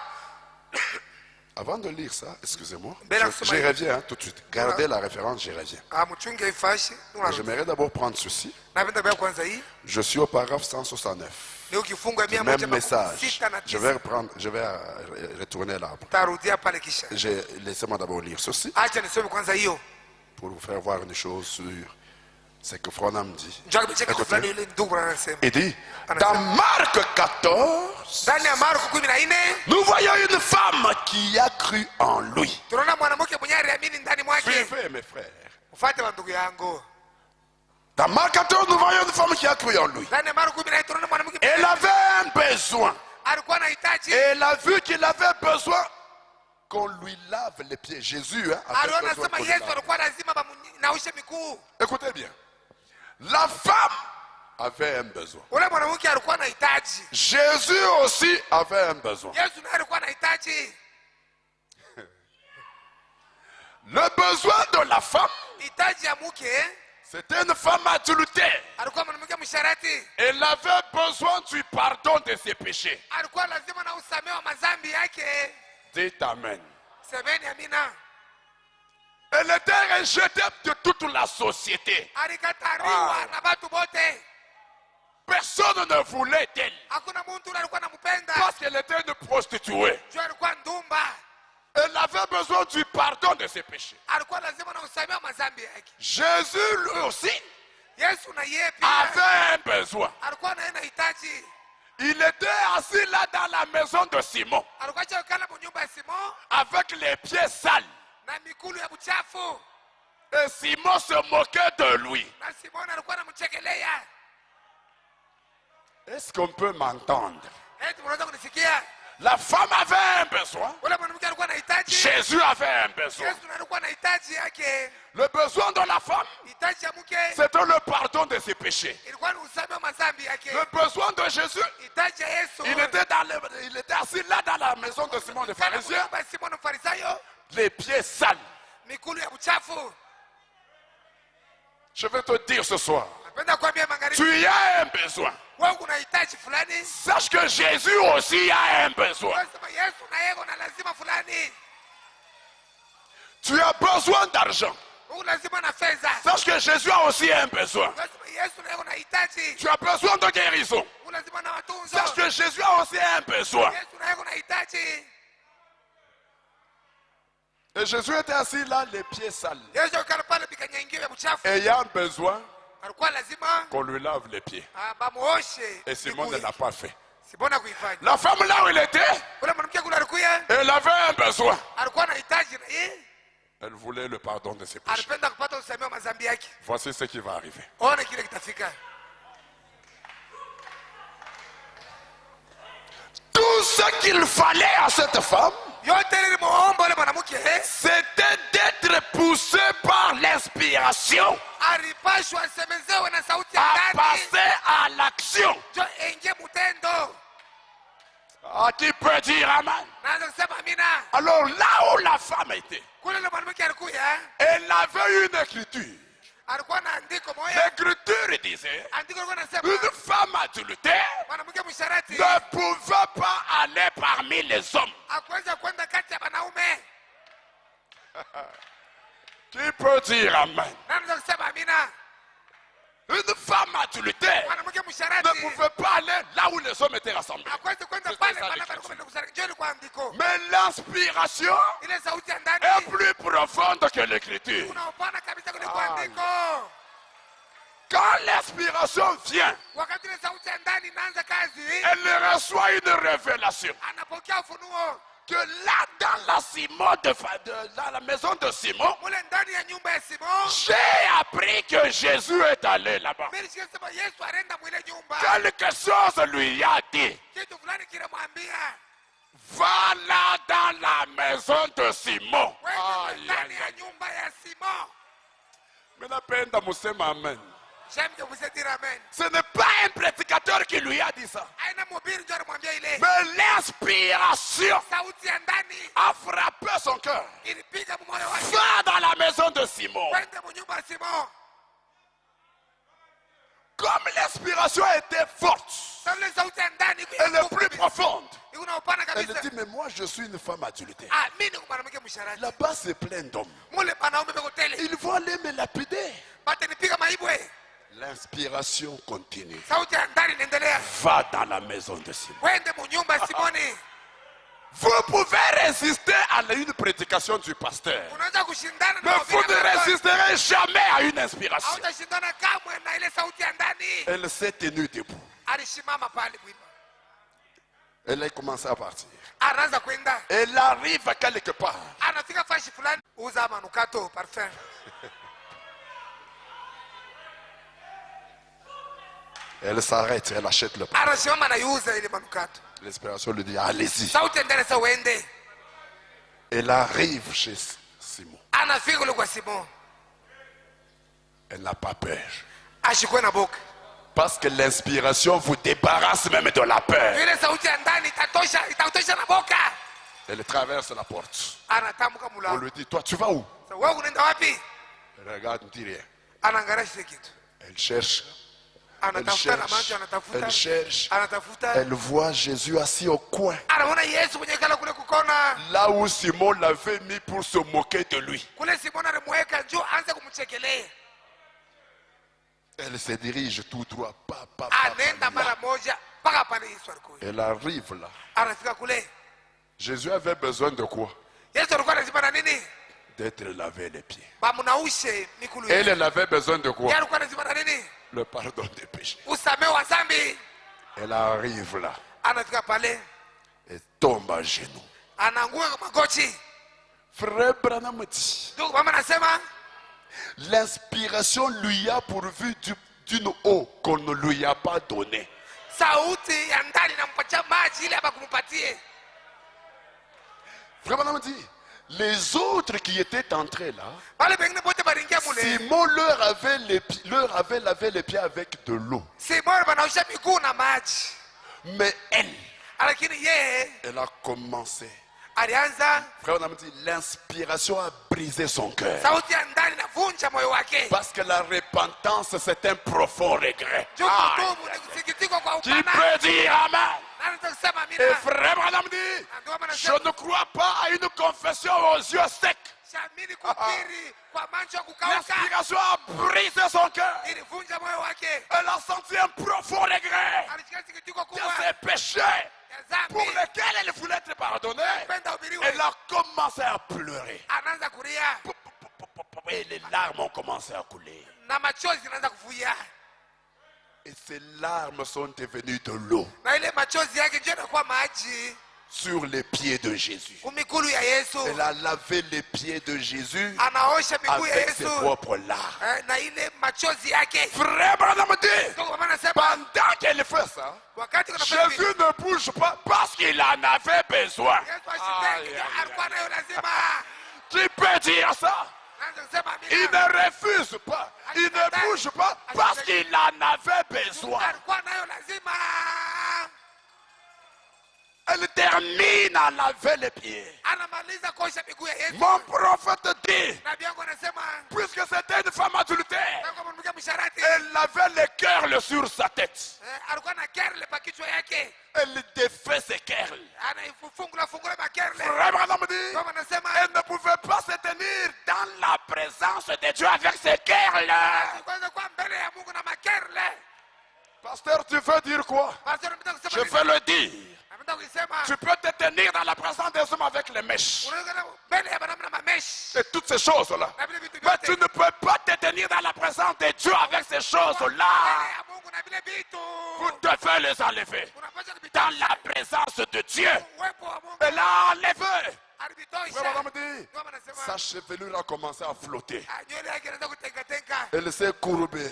Speaker 1: Avant de lire ça, excusez-moi,
Speaker 2: Bela
Speaker 1: je
Speaker 2: kusoma
Speaker 1: reviens tout de suite. Gardez la référence, j'y reviens.
Speaker 2: mchunge ifashi.
Speaker 1: J'aimerais d'abord prendre ceci.
Speaker 2: Napenda bia kwanza hii.
Speaker 1: Je suis au paragraphe 169. Même message. Je vais retourner là. Laissez-moi d'abord lire ceci pour vous faire voir une chose sur ce que Franam dit. Il dit, dans Marc 14, nous voyons une femme qui a cru en lui. Suivez mes frères. Dans Marc 14, nous voyons une femme qui a cru en lui. Elle avait un besoin. Elle a vu qu'il avait besoin qu'on lui lave les pieds. Jésus avait besoin qu'on lui lave. Écoutez bien. La femme avait un besoin. Jésus aussi avait un besoin. Le besoin de la femme, c'était une femme adultère. Elle avait besoin du pardon de ses péchés. Dites Amen. Elle était rejetée de toute la société. Personne ne voulait d'elle. Parce qu'elle était une prostituée. Elle avait besoin du pardon de ses péchés. Jésus lui aussi avait un besoin. Il était assis là dans la maison de Simon avec les pieds sales. Et Simon se moquait de lui. Est-ce qu'on peut m'entendre? La femme avait un besoin. Jésus avait un besoin. Le besoin de la femme, c'était le pardon de ses péchés. Le besoin de Jésus, il était assis là dans la maison de Simon le pharisien, les pieds sales. Je vais te dire ce soir, tu as un besoin. Sache que Jésus aussi a un besoin. Tu as besoin d'argent. Sache que Jésus a aussi un besoin. Tu as besoin de guérison. Sache que Jésus a aussi un besoin. Et Jésus était assis là, les pieds sales. Ayant besoin qu'on lui lave les pieds. Et Simon ne l'a pas fait. La femme là où elle était, elle avait un besoin. Elle voulait le pardon de ses péchés. Voici ce qui va arriver. Tout ce qu'il fallait à cette femme, c'était d'être poussé par l'inspiration à passer à l'action. Ah, qui peut dire Amen? Alors là où la femme était, elle avait une écriture. L'écriture disait, une femme adultère ne pouvait pas aller parmi les hommes. Qui peut dire Amen? Une femme adultère ne pouvait pas aller là où les hommes étaient rassemblés. Mais l'inspiration est plus profonde que l'écriture. Quand l'inspiration vient, elle reçoit une révélation. Que là dans dans la maison de Simon, j'ai appris que Jésus est allé là-bas. Quelque chose lui a dit. Va là dans la maison de Simon. Mais la peine de Amen.
Speaker 2: J'aime que vous dire Amen.
Speaker 1: Ce n'est pas un prédicateur qui lui a dit ça. Mais l'inspiration a frappé son cœur. Va dans la maison de Simon. Comme l'inspiration était forte, elle est plus profonde. Elle dit, mais moi je suis une femme adultère. Là-bas c'est plein d'hommes. Ils vont aller me lapider. L'inspiration continue.
Speaker 2: sauti ya ndani inaendelea.
Speaker 1: Va dans la maison de Simon.
Speaker 2: Wende munyumba Simoni.
Speaker 1: Vous pouvez résister à une prédication du pasteur.
Speaker 2: Unaweza kushindana na
Speaker 1: Mais vous ne résisterez jamais à une inspiration.
Speaker 2: hautashindana kamwe na ile sauti ya ndani.
Speaker 1: Elle s'est tenue debout.
Speaker 2: Alisimama pale bwima.
Speaker 1: Elle a commencé à partir.
Speaker 2: Anaanza kwenda.
Speaker 1: Elle arrive à quelque part.
Speaker 2: Anafika fashi fulani. Uza manukato parfum.
Speaker 1: Elle s'arrête, elle achète le parfum.
Speaker 2: Anasimama na yuza ile manukato.
Speaker 1: L'inspiration lui dit, allez-y.
Speaker 2: Sauti ya ndani sasa uende.
Speaker 1: Elle arrive chez Simon.
Speaker 2: Anafika kule kwa Simon.
Speaker 1: Elle n'a pas peur.
Speaker 2: Ashikwe na boka.
Speaker 1: Parce que l'inspiration vous débarrasse même de la peur.
Speaker 2: Ile sauti ya ndani itatosha na boka.
Speaker 1: Elle traverse la porte.
Speaker 2: Anatamka
Speaker 1: On
Speaker 2: mlango.
Speaker 1: lui dit, toi tu vas où?
Speaker 2: Sasa wewe unaenda wapi?
Speaker 1: Elle regarde, ne dit rien.
Speaker 2: Anaangalia kile kitu.
Speaker 1: Elle cherche. Elle
Speaker 2: Anatafuta na
Speaker 1: cherche.
Speaker 2: macho, anatafuta.
Speaker 1: Elle cherche.
Speaker 2: Anatafuta.
Speaker 1: Elle voit Jésus assis au coin.
Speaker 2: Anaona Yesu mwenye kala kule kukona.
Speaker 1: Là où Simon l'avait mis pour se moquer de lui.
Speaker 2: Kule Simon alimweka njoo aanze kumchekelea.
Speaker 1: Elle se dirige tout droit.
Speaker 2: Anaenda mara moja mpaka pale Yesu alikuwa.
Speaker 1: Elle arrive là.
Speaker 2: Anafika kule.
Speaker 1: Jésus avait besoin de quoi?
Speaker 2: Yesu alikuwa lazima na nini?
Speaker 1: D'être lavé les pieds.
Speaker 2: Bamunaushe mikulu
Speaker 1: Elle,
Speaker 2: yake.
Speaker 1: elle avait besoin de quoi?
Speaker 2: Yeye alikuwa lazima na nini?
Speaker 1: Le pardon des péchés.
Speaker 2: Usamehe wa dhambi.
Speaker 1: Elle arrive là.
Speaker 2: Anafika pale.
Speaker 1: Et tombe à genoux.
Speaker 2: Anaanguka kwa magoti.
Speaker 1: Frère Branham dit,
Speaker 2: Ndugu mama anasema
Speaker 1: l'inspiration lui a pourvu d'une eau qu'on ne lui a pas donnée.
Speaker 2: sauti ya ndani inampatia maji ile hapa kumpatie.
Speaker 1: Frère Branham dit, les autres qui étaient entrés là,
Speaker 2: Wale pengine bote baringia mule.
Speaker 1: Simon leur avait lavé les pieds avec de l'eau.
Speaker 2: Simon banaosha miguu na maji.
Speaker 1: Mais elle,
Speaker 2: Lakini yeye
Speaker 1: elle a commencé.
Speaker 2: alianza
Speaker 1: Frère Branham dit, l'inspiration a brisé son cœur.
Speaker 2: sauti ya ndani inavunja moyo wake.
Speaker 1: Parce que la repentance, c'est un profond regret.
Speaker 2: Juu kutubu ni kusikitiko kwa
Speaker 1: Qui
Speaker 2: upana.
Speaker 1: peut dire Amen?
Speaker 2: Nani atasema
Speaker 1: Et
Speaker 2: amina?
Speaker 1: frère Branham dit,
Speaker 2: Na ndio maana
Speaker 1: je
Speaker 2: nasema
Speaker 1: ne crois pas à une confession aux yeux secs.
Speaker 2: shamini kukiri kwa macho ya kukauka.
Speaker 1: L'inspiration a brisé son cœur.
Speaker 2: Ilivunja moyo wake.
Speaker 1: Elle a senti un profond regret
Speaker 2: Alisikia sikitiko
Speaker 1: de
Speaker 2: kubwa
Speaker 1: ses péchés
Speaker 2: ya
Speaker 1: pour
Speaker 2: dhambi.
Speaker 1: lesquels elle voulait être pardonnée.
Speaker 2: Penda ubiriwe.
Speaker 1: Elle a commencé à pleurer.
Speaker 2: Anaanza kulia
Speaker 1: Et les larmes ont commencé à couler.
Speaker 2: na machozi yanaanza kuvuja.
Speaker 1: Et ces larmes sont devenues de l'eau
Speaker 2: Na ile machozi yake ndio inakuwa maji
Speaker 1: sur les pieds de Jésus.
Speaker 2: kumikulu ya Yesu.
Speaker 1: Elle a lavé les pieds de Jésus
Speaker 2: Anaosha miguu ya
Speaker 1: avec ses
Speaker 2: Yesu
Speaker 1: propres larmes.
Speaker 2: na ile machozi yake.
Speaker 1: Frère Branham dit,
Speaker 2: Ndio kwa maana nasema
Speaker 1: pendant qu'elle fait ça,
Speaker 2: wakati kunafanya hivi,
Speaker 1: Jésus ne bouge pas parce qu'il en avait besoin.
Speaker 2: Yesu ashitenge alikuwa nayo lazima.
Speaker 1: Qui peut dire ça?
Speaker 2: Naanza kusema
Speaker 1: Il
Speaker 2: amina.
Speaker 1: ne refuse pas. Il ne bouge pas parce qu'il en avait besoin.
Speaker 2: Alikuwa nayo lazima.
Speaker 1: Elle termine à laver les pieds.
Speaker 2: Anamaliza kuosha miguu ya Yesu.
Speaker 1: Mon prophète dit,
Speaker 2: Nabii yangu anasema
Speaker 1: puisque c'était une femme adultère,
Speaker 2: kama mwanamke msharati
Speaker 1: elle lavait les curls sur sa tête.
Speaker 2: alikuwa na kerle pa kichwa yake.
Speaker 1: Elle défait ses curls.
Speaker 2: Anaifungula makerle.
Speaker 1: Frère Branham dit,
Speaker 2: Kama anasema
Speaker 1: elle ne pouvait pas se tenir dans la présence de Dieu avec ses curls.
Speaker 2: kwanza kwa mbele ya Mungu na makerle.
Speaker 1: Pasteur, tu veux dire quoi?
Speaker 2: Pastor anataka
Speaker 1: Je
Speaker 2: kusema
Speaker 1: veux le dire.
Speaker 2: anataka kusema
Speaker 1: Tu peux te tenir dans la présence des hommes avec les mèches.
Speaker 2: unaweza mbele ya banamu na mameshi.
Speaker 1: Et toutes ces choses-là.
Speaker 2: Na vile vitu
Speaker 1: Mais tu
Speaker 2: vyote.
Speaker 1: ne peux pas te tenir dans la présence de Dieu avec ces choses-là.
Speaker 2: Mbele ya Mungu na vile vitu.
Speaker 1: Vous devez les enlever.
Speaker 2: Unapaswa
Speaker 1: Dans
Speaker 2: kuvitia
Speaker 1: la présence de Dieu.
Speaker 2: uwepo wa Mungu.
Speaker 1: Elle a enlevé.
Speaker 2: Alivitosha.
Speaker 1: Frère Madame dit,
Speaker 2: Kama anasema
Speaker 1: sa chevelure a commencé à flotter.
Speaker 2: nywele yake inaanza kutengatenga.
Speaker 1: Elle s'est courbée.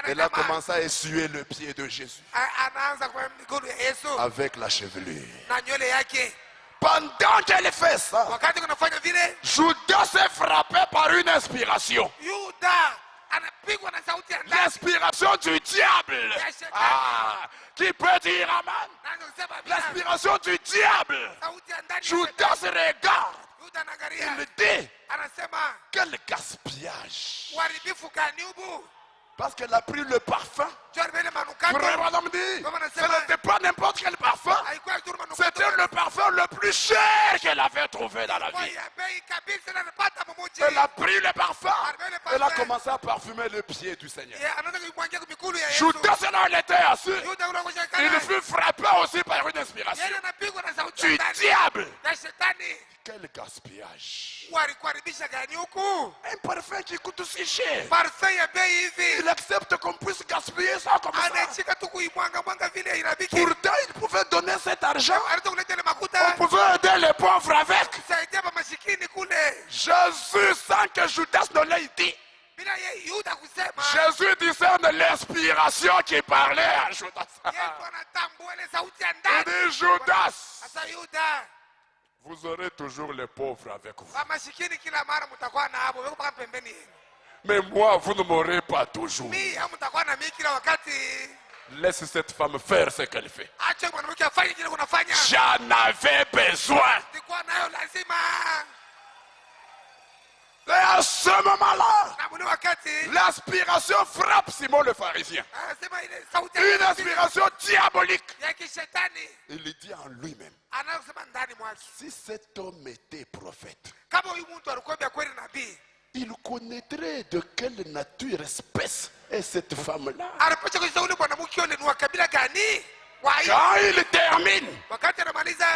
Speaker 1: Elle a
Speaker 2: Anasema
Speaker 1: commencé à essuyer le pied de Jésus
Speaker 2: anaanza kwa miguu ya Yesu
Speaker 1: avec la chevelure.
Speaker 2: na nywele yake.
Speaker 1: Pendant qu'elle fait ça,
Speaker 2: Wakati kunafanya vile,
Speaker 1: Judas s'est frappé par une inspiration.
Speaker 2: Yuda anapigwa na sauti ya ndani.
Speaker 1: L'inspiration du diable. Qui peut dire Amen?
Speaker 2: Naanza kusema amina.
Speaker 1: L'inspiration du diable.
Speaker 2: Sauti ya ndani.
Speaker 1: Judas regarde.
Speaker 2: Yuda anaangalia.
Speaker 1: Il dit,
Speaker 2: Anasema
Speaker 1: quel gaspillage.
Speaker 2: uharibifu gani hubu?
Speaker 1: Parce qu'elle a pris le parfum.
Speaker 2: Jua vile manukato.
Speaker 1: Frère Madame dit,
Speaker 2: Kama
Speaker 1: ce
Speaker 2: anasema
Speaker 1: n'était pas n'importe quel parfum.
Speaker 2: haikuwa tu manukato.
Speaker 1: C'était le parfum le plus cher qu'elle avait trouvé dans la
Speaker 2: Kwa
Speaker 1: vie.
Speaker 2: ya bei kabisa na anapata mumuji.
Speaker 1: Elle a pris le parfum. Elle a commencé à parfumer le pied du Seigneur.
Speaker 2: Anataka
Speaker 1: il fut frappé aussi par une inspiration du diable. Quel gaspillage. Un parfum qui coûte si cher. Il accepte qu'on puisse gaspiller ça comme ça. Pourtant, il pouvait donner cet argent. On pouvait aider les pauvres avec. Jésus, sans que Judas ne l'ait dit. Jésus discerne l'inspiration qui parlait à Judas. Il dit, Judas, vous aurez toujours les pauvres avec vous. Mais moi, vous ne m'aurez pas toujours. Laisse cette femme faire ce qu'elle fait. J'en avais besoin. Et à ce moment-là, l'aspiration frappe Simon le pharisien. Une aspiration diabolique. Il dit en lui-même, si cet homme était prophète, il connaîtrait de quelle nature, espèce est cette femme-là. Quand il termine,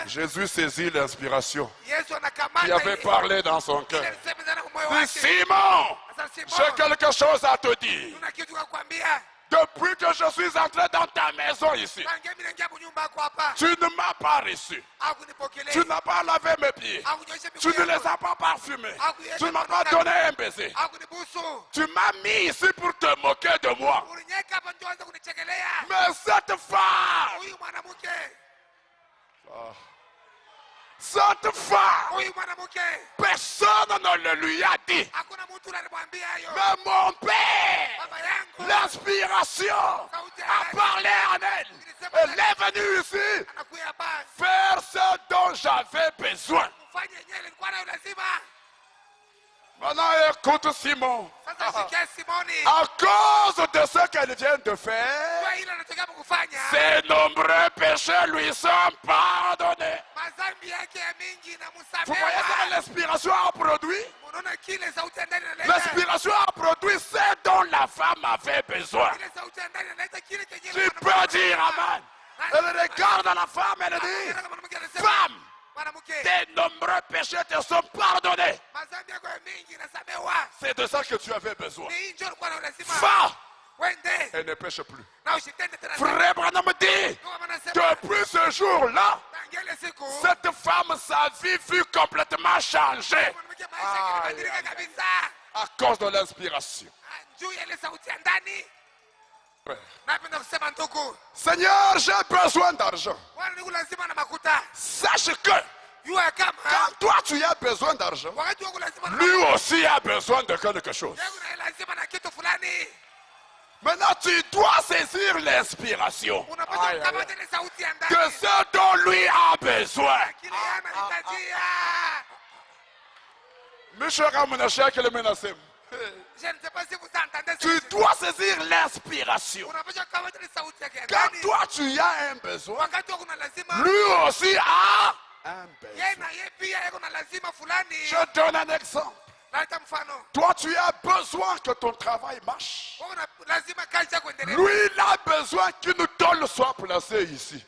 Speaker 1: Jésus saisit l'inspiration qui avait parlé dans son cœur. Dit, Simon, j'ai quelque chose à te dire. Depuis que je suis entré dans ta maison ici, tu ne m'as pas reçu. Tu n'as pas lavé mes pieds. Tu ne les as pas parfumés. Tu ne m'as pas donné un baiser. Tu m'as mis ici pour te moquer de moi. Mais cette femme, personne ne le lui a dit. Mais mon père, l'inspiration a parlé en elle. Elle est venue ici faire ce dont j'avais besoin. Maintenant, écoute Simon. À cause de ce qu'elle vient de faire, ses nombreux péchés lui sont pardonnés. Vous voyez ce que l'inspiration a produit? L'inspiration a produit ce dont la femme avait besoin. Tu peux dire amen. Elle regarde la femme et elle dit, femme, tes nombreux péchés te sont pardonnés. C'est de ça que tu avais besoin. Va et ne pêche plus. Frère Branham dit, depuis ce jour-là, cette femme, sa vie fut complètement changée. À cause de l'inspiration. Seigneur, j'ai besoin d'argent. Sache que quand toi tu as besoin d'argent, lui aussi a besoin de quelque chose. Maintenant tu dois saisir l'inspiration de ce dont lui a besoin. Monsieur Ramonachia qui le menacé.
Speaker 2: Je ne sais pas si vous entendez.
Speaker 1: Tu dois saisir l'inspiration. Quand toi tu as un besoin, lui aussi a un besoin. Je donne un exemple. Toi tu as besoin que ton travail marche. Lui il a besoin qu'une tôle soit placée ici.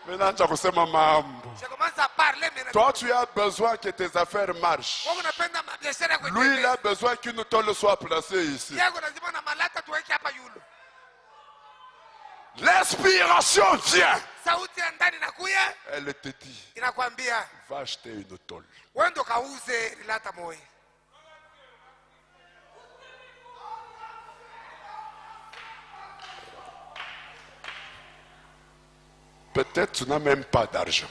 Speaker 1: Maintenant, tu as mambo. Toi, tu as besoin que tes affaires marchent. Lui, il a besoin qu'une tôle soit placée ici. L'inspiration vient. Elle te dit, va acheter une tôle. Peut-être tu n'as même pas d'argent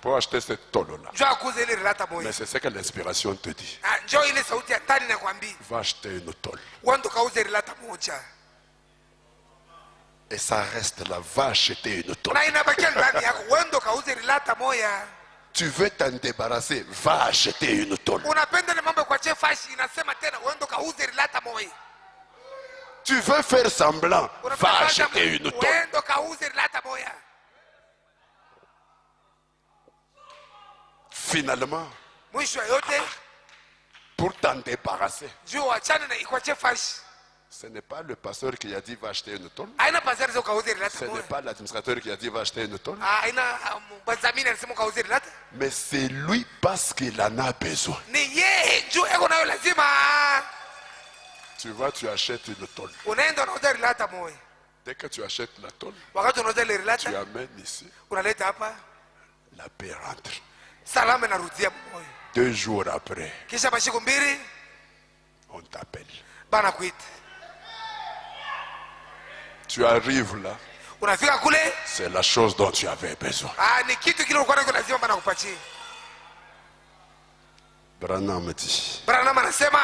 Speaker 1: pour acheter cette tôle-là. Mais c'est ce que l'inspiration te dit. Va acheter une tôle. Et ça reste là. Va acheter une tôle. Tu veux t'en débarrasser. Va acheter une tôle. Tu veux faire semblant. Va acheter une tôle. Finalement, pour t'en débarrasser.
Speaker 2: juu achane na ikuachie fashi.
Speaker 1: Ce n'est pas le pasteur qui a dit va acheter une tonne.
Speaker 2: Aina pastor zo kauze rilata
Speaker 1: Ce n'est
Speaker 2: moyo.
Speaker 1: pas l'administrateur qui a dit va acheter une tonne.
Speaker 2: Aina bazamini alisema kauze rilata.
Speaker 1: Mais c'est lui parce qu'il en a besoin.
Speaker 2: Ni yeye juu eko nayo lazima.
Speaker 1: Tu vas, tu achètes une tonne.
Speaker 2: Unaenda unauza rilata moyo.
Speaker 1: Dès que tu achètes la tonne,
Speaker 2: Wakati unauza ile
Speaker 1: tu
Speaker 2: rilata,
Speaker 1: amènes ici.
Speaker 2: unaleta hapa,
Speaker 1: La paix rentre.
Speaker 2: salama inarudia moyo.
Speaker 1: 2 jours après,
Speaker 2: Kisha masiku mbili
Speaker 1: on t'appelle.
Speaker 2: bana kuita.
Speaker 1: Tu arrives là,
Speaker 2: Unafika kule,
Speaker 1: c'est la chose dont tu avais besoin.
Speaker 2: ni kitu kile ulikuwa nacho lazima bana kupatie.
Speaker 1: Branham me dit,
Speaker 2: Branham anasema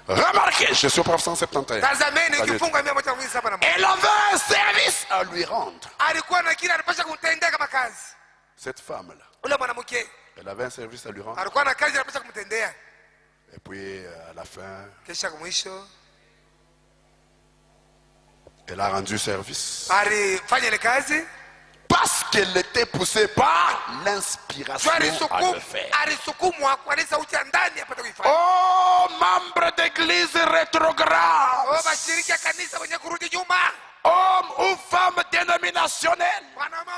Speaker 1: remarquez, je suis au prof 171.
Speaker 2: tazameni kifungo 117 na moja.
Speaker 1: Elle avait un service à lui rendre.
Speaker 2: Alikuwa na kile alipasha kumtendea kama kazi.
Speaker 1: Cette femme-là,
Speaker 2: Ule mwanamke
Speaker 1: elle avait un service à lui rendre.
Speaker 2: alikuwa na kazi alipasha kumtendea.
Speaker 1: Et puis, à la fin,
Speaker 2: Kisha mwisho
Speaker 1: elle a rendu service.
Speaker 2: alifanya ile kazi.
Speaker 1: Parce qu'elle était poussée par l'inspiration à le faire.
Speaker 2: Alisukumwa kwa ile sauti ya ndani apate kuifanya.
Speaker 1: Oh, membre d'église rétrograde.
Speaker 2: Bashiriki ya kanisa wenye kurudi nyuma.
Speaker 1: Homme ou femme dénominationnelle.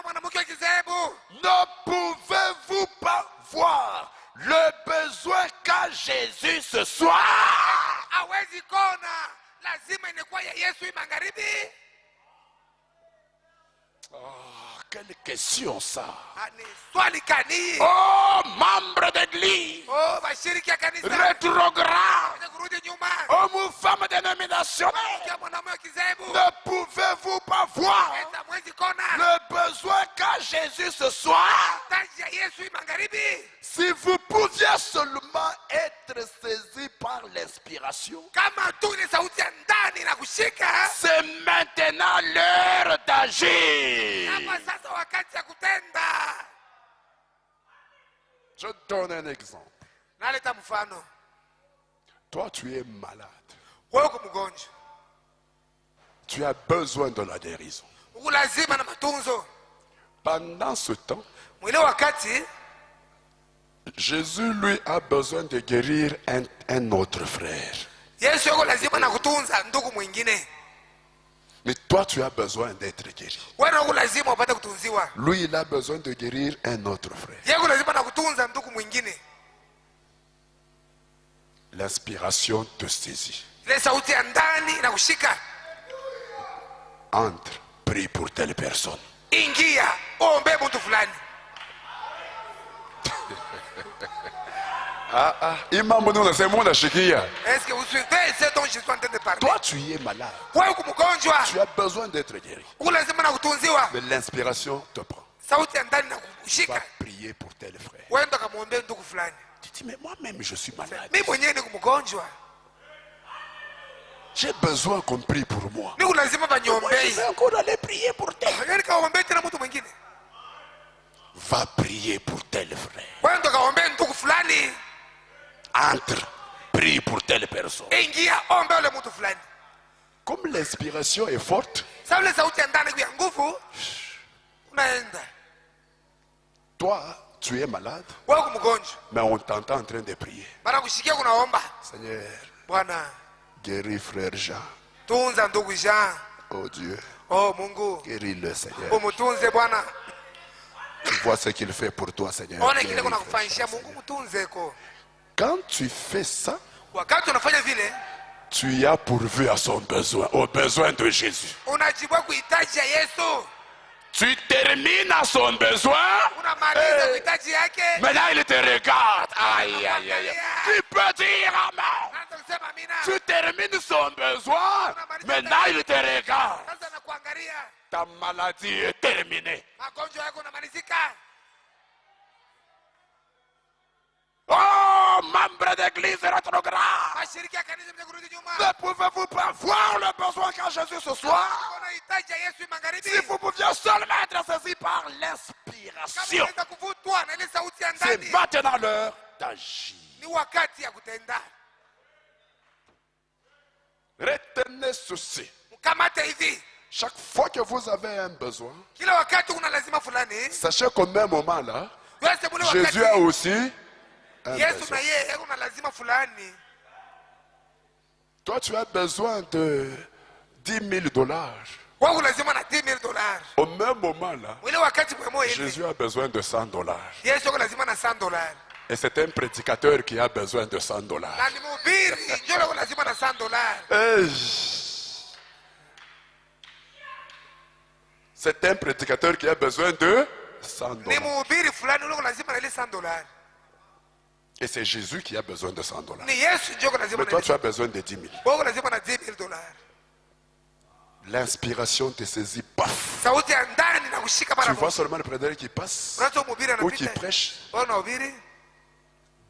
Speaker 2: Mwanamke wa kizehebu.
Speaker 1: Ne pouvez-vous pas voir le besoin qu'a Jésus ce soir?
Speaker 2: Hawezi kona. Lazima inakuwa ya Yesu hii magharibi.
Speaker 1: Quelle question ça?
Speaker 2: Ni swali kani.
Speaker 1: Oh, membre d'église
Speaker 2: Bashiriki ya kanisa
Speaker 1: rétrograde.
Speaker 2: wenye kurudi nyuma.
Speaker 1: Homme ou femme dénominationnelle.
Speaker 2: Kia mwanamke wa kizehebu.
Speaker 1: Ne pouvez-vous pas voir
Speaker 2: Hawezi kona.
Speaker 1: le besoin qu'a Jésus ce soir?
Speaker 2: Taji ya Yesu hii magharibi.
Speaker 1: Si vous pouviez seulement être saisi par l'inspiration.
Speaker 2: Kama tu ile sauti ya ndani na kushika.
Speaker 1: C'est maintenant l'heure d'agir.
Speaker 2: Hapa sasa wakati ya kutenda.
Speaker 1: Je donne un exemple.
Speaker 2: Naleta mfano.
Speaker 1: Toi, tu es malade.
Speaker 2: Wewe uko mgonjwa.
Speaker 1: Tu as besoin de la guérison.
Speaker 2: Uko lazima na matunzo.
Speaker 1: Pendant ce temps,
Speaker 2: Mwile wakati
Speaker 1: Jésus, lui, a besoin de guérir un autre frère.
Speaker 2: Yesu yuko lazima na kutunza ndugu mwingine.
Speaker 1: Mais toi, tu as besoin d'être guéri.
Speaker 2: Wewe uko lazima upate kutunziwa.
Speaker 1: Lui, il a besoin de guérir un autre frère.
Speaker 2: Yeye lazima na kutunza ndugu mwingine.
Speaker 1: L'inspiration te saisit.
Speaker 2: Ile sauti ya ndani inakushika.
Speaker 1: Entre, prie pour telle personne.
Speaker 2: Ingia, ombe mtu fulani.
Speaker 1: Imam nous c'est mon ashikia.
Speaker 2: Est-ce que vous suivez ce dont je suis en train de parler?
Speaker 1: Toi, tu es malade.
Speaker 2: Wewe uko mgonjwa.
Speaker 1: Tu as besoin d'être guéri.
Speaker 2: Uko lazima na kutunziwa.
Speaker 1: Mais l'inspiration te prend.
Speaker 2: Sauti ya ndani
Speaker 1: Va
Speaker 2: inakushika.
Speaker 1: prier pour tel frère.
Speaker 2: Wewe ndo kamwombe ndugu fulani.
Speaker 1: Tu dis, mais moi-même, je suis malade.
Speaker 2: Mimi mwenyewe niko mgonjwa.
Speaker 1: J'ai besoin qu'on prie pour moi.
Speaker 2: Niko lazima
Speaker 1: Moi, je
Speaker 2: baniombee.
Speaker 1: vais encore aller prier pour tel.
Speaker 2: Yaani kaombee tena mtu mwingine.
Speaker 1: Va prier pour tel frère.
Speaker 2: Wewe ndo kaombee ndugu fulani.
Speaker 1: Entre, prie pour telle personne.
Speaker 2: Ingia, ombe yule mtu fulani.
Speaker 1: Comme l'inspiration est forte,
Speaker 2: Sasa ile sauti ya ndani ya nguvu unaenda.
Speaker 1: toi, tu es malade,
Speaker 2: Wewe uko mgonjwa.
Speaker 1: mais on t'entend en train de prier.
Speaker 2: Bana kushikia kunaomba.
Speaker 1: Seigneur,
Speaker 2: Bwana,
Speaker 1: guéris frère Jean.
Speaker 2: tunza ndugu Jean.
Speaker 1: Oh Dieu,
Speaker 2: Oh Mungu,
Speaker 1: guéris-le Seigneur.
Speaker 2: umutunze Bwana.
Speaker 1: Tu vois ce qu'il fait pour toi Seigneur.
Speaker 2: Ona kile
Speaker 1: Guéris,
Speaker 2: kuna
Speaker 1: frère
Speaker 2: kufanyishia
Speaker 1: Jean,
Speaker 2: Mungu, mtunze ko.
Speaker 1: quand tu fais ça,
Speaker 2: Wakati unafanya vile,
Speaker 1: tu as pourvu à son besoin, au besoin de Jésus.
Speaker 2: unajibwa kuhitaji ya Yesu.
Speaker 1: Tu termines à son besoin.
Speaker 2: Unamaliza kuhitaji yake.
Speaker 1: Maintenant il te regarde. Aïe, aïe, aïe. Tu peux dire amen.
Speaker 2: Anza kusema amina.
Speaker 1: Tu termines son besoin. Maintenant il te regarde.
Speaker 2: Sasa nakuangalia.
Speaker 1: Ta maladie est terminée.
Speaker 2: Magonjwa yako yanamalizika.
Speaker 1: Oh, membre d'église rétrograde.
Speaker 2: Mashirika ya kanisa mnakurudi nyuma.
Speaker 1: Ne pouvez-vous pas voir le besoin qu'a Jésus ce soir?
Speaker 2: Unahitaji ya Yesu magharibi.
Speaker 1: Si vous pouviez seulement être saisi par
Speaker 2: Kama
Speaker 1: l'inspiration.
Speaker 2: unaweza kuvutwa na ile sauti ya
Speaker 1: C'est
Speaker 2: ndani.
Speaker 1: maintenant l'heure d'agir.
Speaker 2: Ni wakati ya kutenda.
Speaker 1: Retenez ceci.
Speaker 2: Mkamate hivi.
Speaker 1: Chaque fois que vous avez un besoin,
Speaker 2: kila wakati una lazima fulani,
Speaker 1: sachez qu'au même moment là,
Speaker 2: wewe bule
Speaker 1: Jésus a
Speaker 2: wakati
Speaker 1: aussi un
Speaker 2: Yesu
Speaker 1: besoin.
Speaker 2: na yeye una lazima fulani.
Speaker 1: Toi, tu as besoin de 10 000 dollars.
Speaker 2: Wewe lazima na $10,000.
Speaker 1: Au même moment là,
Speaker 2: Ile wakati mwemo ile
Speaker 1: Jésus a besoin de 100 dollars.
Speaker 2: Yesu uko lazima na $100.
Speaker 1: Et c'est un prédicateur qui a besoin de 100 dollars.
Speaker 2: Na ni mhubiri njoo uko lazima na $100.
Speaker 1: C'est un prédicateur qui a besoin de 100
Speaker 2: Ni
Speaker 1: dollars.
Speaker 2: mhubiri fulani uko lazima na ile $100.
Speaker 1: Et c'est Jésus qui a besoin de 100 dollars.
Speaker 2: Ni Yesu njoo uko lazima
Speaker 1: Mais
Speaker 2: na.
Speaker 1: toi, tu as besoin de 10 000.
Speaker 2: Wewe uko lazima na $10,000.
Speaker 1: L'inspiration te saisit, paf.
Speaker 2: Sauti ya ndani na kushika
Speaker 1: Tu
Speaker 2: mara
Speaker 1: vois
Speaker 2: moja.
Speaker 1: seulement le prédicateur qui passe
Speaker 2: Unacho mhubiri
Speaker 1: ou qui
Speaker 2: anapita.
Speaker 1: prêche.
Speaker 2: Wewe unahubiri,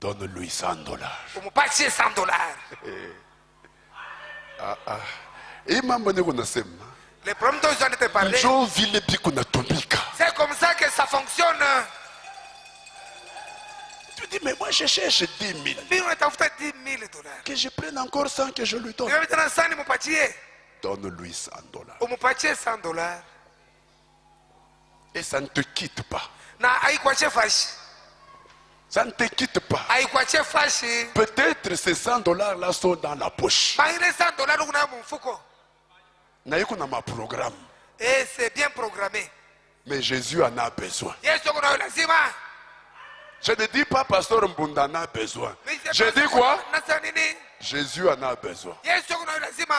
Speaker 1: Donne-lui 100 dollars.
Speaker 2: umpatie $100.
Speaker 1: Et mambo niko nasema.
Speaker 2: Le problème dont je viens de te parler,
Speaker 1: Njoo vile biko natumika.
Speaker 2: c'est comme ça que ça fonctionne.
Speaker 1: Tu dis, mais moi je cherche 10 000.
Speaker 2: Mimi unatafuta $10,000.
Speaker 1: Que je prenne encore 100 que je lui donne.
Speaker 2: Niwe tena sani mupatie.
Speaker 1: Donne-lui 100 dollars.
Speaker 2: Umupatie $100.
Speaker 1: Et ça ne te quitte pas.
Speaker 2: Na haikuachie fashi.
Speaker 1: Ça ne te quitte pas.
Speaker 2: Haikuachie fashi.
Speaker 1: Peut-être ces 100 dollars là sont dans la poche.
Speaker 2: Ma ile $100 kuna mfuko.
Speaker 1: Na yiko na ma programme.
Speaker 2: Et c'est bien programmé.
Speaker 1: Mais Jésus en a besoin.
Speaker 2: Yesu kuna lazima.
Speaker 1: Je ne dis pas pasteur Mbunda en a besoin. Je dis quoi?
Speaker 2: Nasa nini?
Speaker 1: Jésus en a besoin.
Speaker 2: Yesu kuna lazima.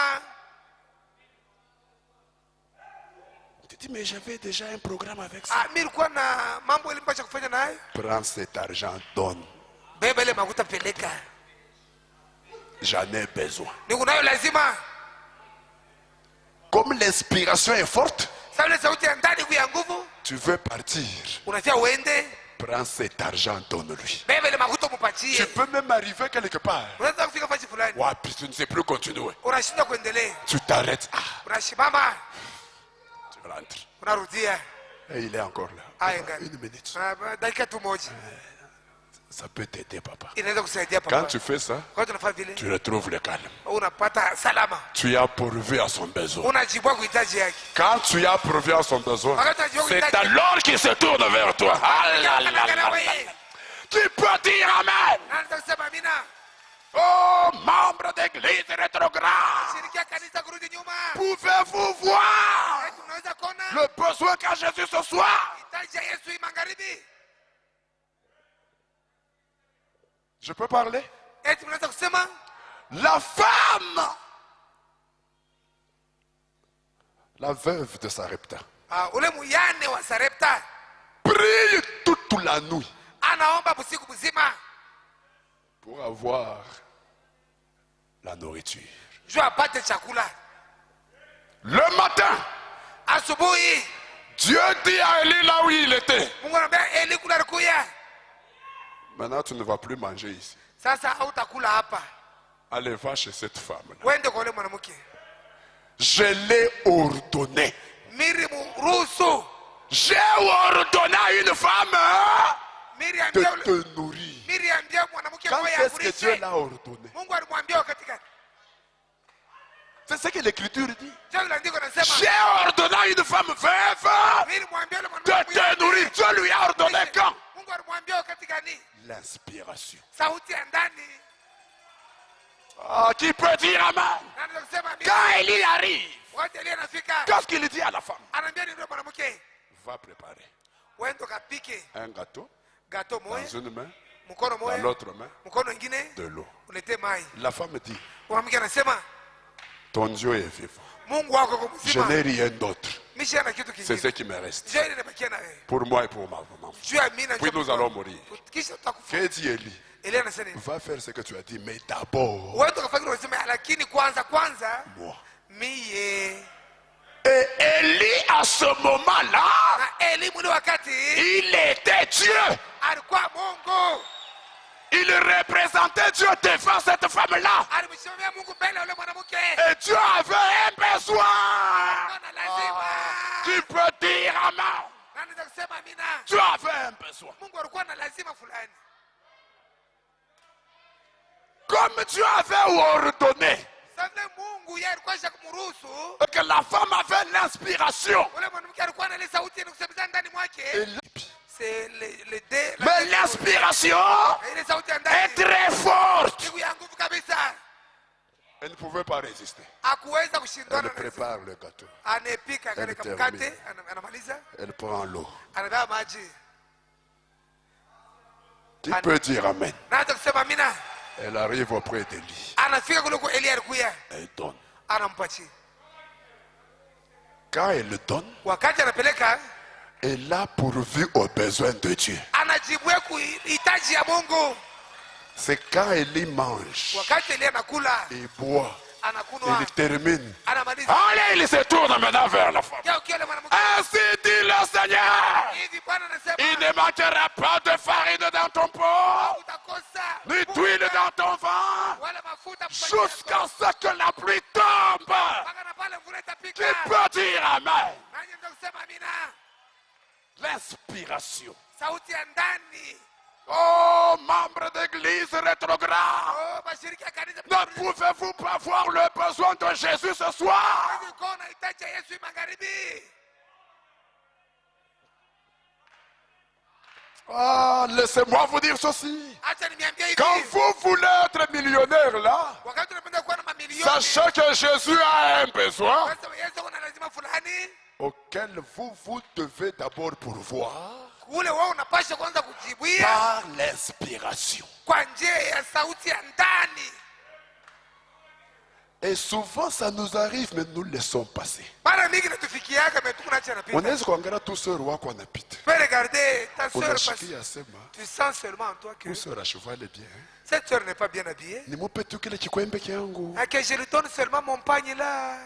Speaker 1: Tu dis, mais j'avais déjà un programme avec ça.
Speaker 2: Ah, mimi nilikuwa na mambo ilimpasha kufanya nayo.
Speaker 1: Prends cet argent, donne.
Speaker 2: Beba ile makuta peleka.
Speaker 1: J'en ai besoin.
Speaker 2: Ni kunayo lazima.
Speaker 1: Comme l'inspiration est forte,
Speaker 2: Sasa ile sauti ya ndani kuya nguvu,
Speaker 1: tu veux partir.
Speaker 2: unafia uende.
Speaker 1: Prends cet argent, donne-lui.
Speaker 2: Beba ile makuta
Speaker 1: Tu
Speaker 2: mupatie.
Speaker 1: peux même arriver quelque part.
Speaker 2: Unaweza kufika fashi fulani.
Speaker 1: Ouais, puis tu ne sais plus continuer.
Speaker 2: Unashinda kuendelea.
Speaker 1: Tu t'arrêtes. Ah,
Speaker 2: Unasimama,
Speaker 1: tu rentres.
Speaker 2: unarudia.
Speaker 1: Et il est encore là.
Speaker 2: Aya ngani.
Speaker 1: Une minute.
Speaker 2: Dakika tu moja.
Speaker 1: Ça peut t'aider, papa.
Speaker 2: Inaweza kusaidia
Speaker 1: Quand
Speaker 2: papa.
Speaker 1: tu fais ça,
Speaker 2: Kwa tunafanya vile,
Speaker 1: tu retrouves le calme.
Speaker 2: unapata salama.
Speaker 1: Tu as pourvu à son besoin.
Speaker 2: Unajibwa kuhitaji yake.
Speaker 1: Quand tu as pourvu à son besoin,
Speaker 2: Wakati unajibwa
Speaker 1: c'est
Speaker 2: kuhitaji.
Speaker 1: alors qu'il se tourne vers toi. Ah là là là là. Tu peux dire Amen.
Speaker 2: Anza kusema amina.
Speaker 1: Oh, membre d'église rétrograde,
Speaker 2: Shirikia kanisa kurudi nyuma.
Speaker 1: pouvez-vous voir
Speaker 2: Eti unaweza kuona
Speaker 1: le besoin qu'a Jésus ce soir?
Speaker 2: hitaji ya Yesu hii magharibi.
Speaker 1: Je peux parler?
Speaker 2: Eti unaweza kusema
Speaker 1: La femme, la veuve de Sarepta,
Speaker 2: ule muyane wa Sarepta
Speaker 1: prie toute la nuit
Speaker 2: anaomba busiku mzima
Speaker 1: pour avoir la nourriture.
Speaker 2: juu apate chakula.
Speaker 1: Le matin,
Speaker 2: Asubuhi
Speaker 1: Dieu dit à Élie là où il était,
Speaker 2: Mungu anambia Eli, kula alikuya.
Speaker 1: maintenant tu ne vas plus manger ici.
Speaker 2: Sasa hautakula hapa.
Speaker 1: Allez, va chez cette femme-là.
Speaker 2: Wende kwa ule mwanamke.
Speaker 1: Je l'ai ordonné.
Speaker 2: Miri muruhusu.
Speaker 1: J'ai ordonné à une femme
Speaker 2: Miri
Speaker 1: de
Speaker 2: ambia ule.
Speaker 1: te nourrir.
Speaker 2: Miri ambia mwanamke
Speaker 1: Quand
Speaker 2: moja
Speaker 1: est-ce que Dieu
Speaker 2: akulishe.
Speaker 1: l'a ordonné?
Speaker 2: Mungu alimwambia wakati gani?
Speaker 1: C'est ce que l'Écriture dit.
Speaker 2: Ndio andiko nasema.
Speaker 1: J'ai ordonné à une femme veuve
Speaker 2: Miri mwambia ule
Speaker 1: de
Speaker 2: mwanamke.
Speaker 1: te nourrir. Dieu lui a ordonné quand?
Speaker 2: Mungu alimwambia wakati gani?
Speaker 1: L'inspiration.
Speaker 2: Sauti ya ndani.
Speaker 1: Ah, qui peut dire Amen?
Speaker 2: Na ndio kusema mimi.
Speaker 1: Quand Élie arrive,
Speaker 2: Wakati Eli anafika.
Speaker 1: qu'est-ce qu'il dit à la femme?
Speaker 2: Anaambia ni ndio mwanamke.
Speaker 1: Va préparer
Speaker 2: Wende kapike
Speaker 1: un gâteau
Speaker 2: gato moja,
Speaker 1: dans une main,
Speaker 2: mkono
Speaker 1: dans
Speaker 2: moja,
Speaker 1: l'autre main,
Speaker 2: mkono mwingine
Speaker 1: de l'eau.
Speaker 2: ulete mai.
Speaker 1: La femme dit,
Speaker 2: Mwanamke anasema
Speaker 1: ton Dieu est vivant.
Speaker 2: Mungu wako kwa
Speaker 1: Je
Speaker 2: mzima.
Speaker 1: n'ai rien d'autre.
Speaker 2: Mishi ana kitu
Speaker 1: C'est ce
Speaker 2: kingine.
Speaker 1: qui me reste.
Speaker 2: Njoo ile inabakia na wewe.
Speaker 1: Pour moi et pour ma maman.
Speaker 2: Juu ya mimi na
Speaker 1: Puis
Speaker 2: njoo
Speaker 1: nous
Speaker 2: kwa-
Speaker 1: allons mourir.
Speaker 2: Kisha tutakufa.
Speaker 1: Que dit Élie?
Speaker 2: Eli anasema nini?
Speaker 1: Va faire ce que tu as dit, mais d'abord,
Speaker 2: Wewe tukafanya unasema lakini kwanza
Speaker 1: moi.
Speaker 2: mie.
Speaker 1: Et Élie, à ce moment-là,
Speaker 2: Na Eli mwili wakati
Speaker 1: il était Dieu.
Speaker 2: alikuwa Mungu.
Speaker 1: Il représentait Dieu devant cette femme-là.
Speaker 2: Alimshimamia Mungu mbele ya yule mwanamke.
Speaker 1: Et Dieu avait un besoin.
Speaker 2: Ana lazima.
Speaker 1: Tu peux dire Amen.
Speaker 2: Na naweza kusema amina.
Speaker 1: Dieu avait un besoin.
Speaker 2: Mungu alikuwa na lazima fulani.
Speaker 1: Comme Dieu avait ordonné
Speaker 2: Sasa
Speaker 1: Et que la femme avait l'inspiration. Mais l'inspiration est très forte. Elle ne pouvait pas résister. Elle prépare le gâteau. Elle termine. Elle prend l'eau. Qui peut dire amen? Elle arrive auprès d'Élie. Elle donne. Quand elle donne, elle a pourvu aux besoins de Dieu. C'est quand Élie mange et boit, il termine. Allez, il se tourne maintenant vers la femme. Ainsi dit le Seigneur, il ne manquera pas de farine dans ton pot, ni d'huile dans ton vin, jusqu'à ce que la pluie tombe. Qui peut dire amen? L'inspiration. Oh, membres d'église rétrograde, ne pouvez-vous pas voir le besoin de Jésus ce soir? Ah, laissez-moi vous dire ceci. Quand vous voulez être millionnaire là, sachez que Jésus a un besoin auquel vous devez d'abord pourvoir par l'inspiration. Et souvent ça nous arrive, mais nous laissons passer. On est kuangalia tout ce roi qu'on habite.
Speaker 2: Tu sens seulement en toi que
Speaker 1: Cette
Speaker 2: soeur n'est pas bien habillée. Que je lui donne seulement mon pagne là.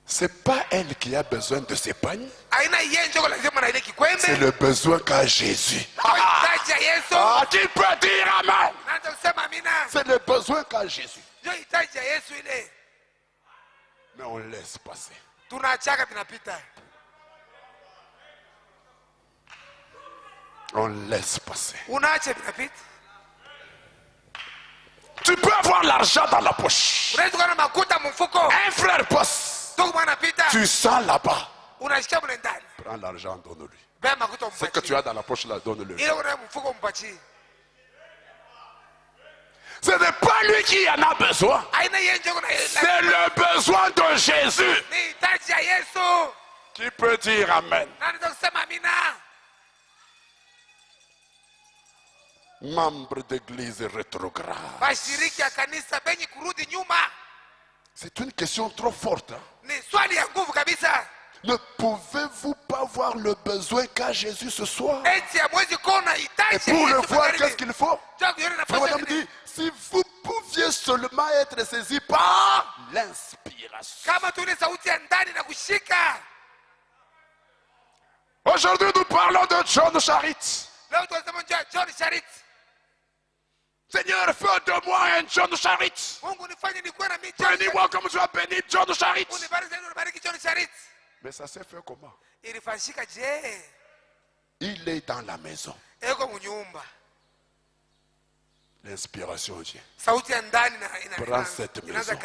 Speaker 1: C'est pas elle qui a besoin de ses pagnes. C'est le besoin qu'a Jésus. Qui peut dire amen? C'est le besoin qu'a Jésus. Mais on laisse passer. On laisse passer. Tu peux avoir l'argent dans la poche. Un frère passe. Tu sens là-bas. Prends l'argent, donne-lui. Ce que tu as dans la poche là, donne-le. Ce n'est pas lui qui en a besoin. C'est le besoin de Jésus. Qui peut dire amen? Membre d'église rétrograde. C'est une question trop forte. Ne pouvez-vous pas voir le besoin qu'a Jésus ce soir? Et pour le voir, qu'est-ce qu'il faut? Madame dit, si vous pouviez seulement être saisi par l'inspiration. Aujourd'hui, nous parlons de John Charit. Seigneur, fais de moi un John Charit. Bénis-moi comme tu as béni John Charit. Mais ça s'est fait comment? Il est dans la maison. L'inspiration vient. Prends cette maison.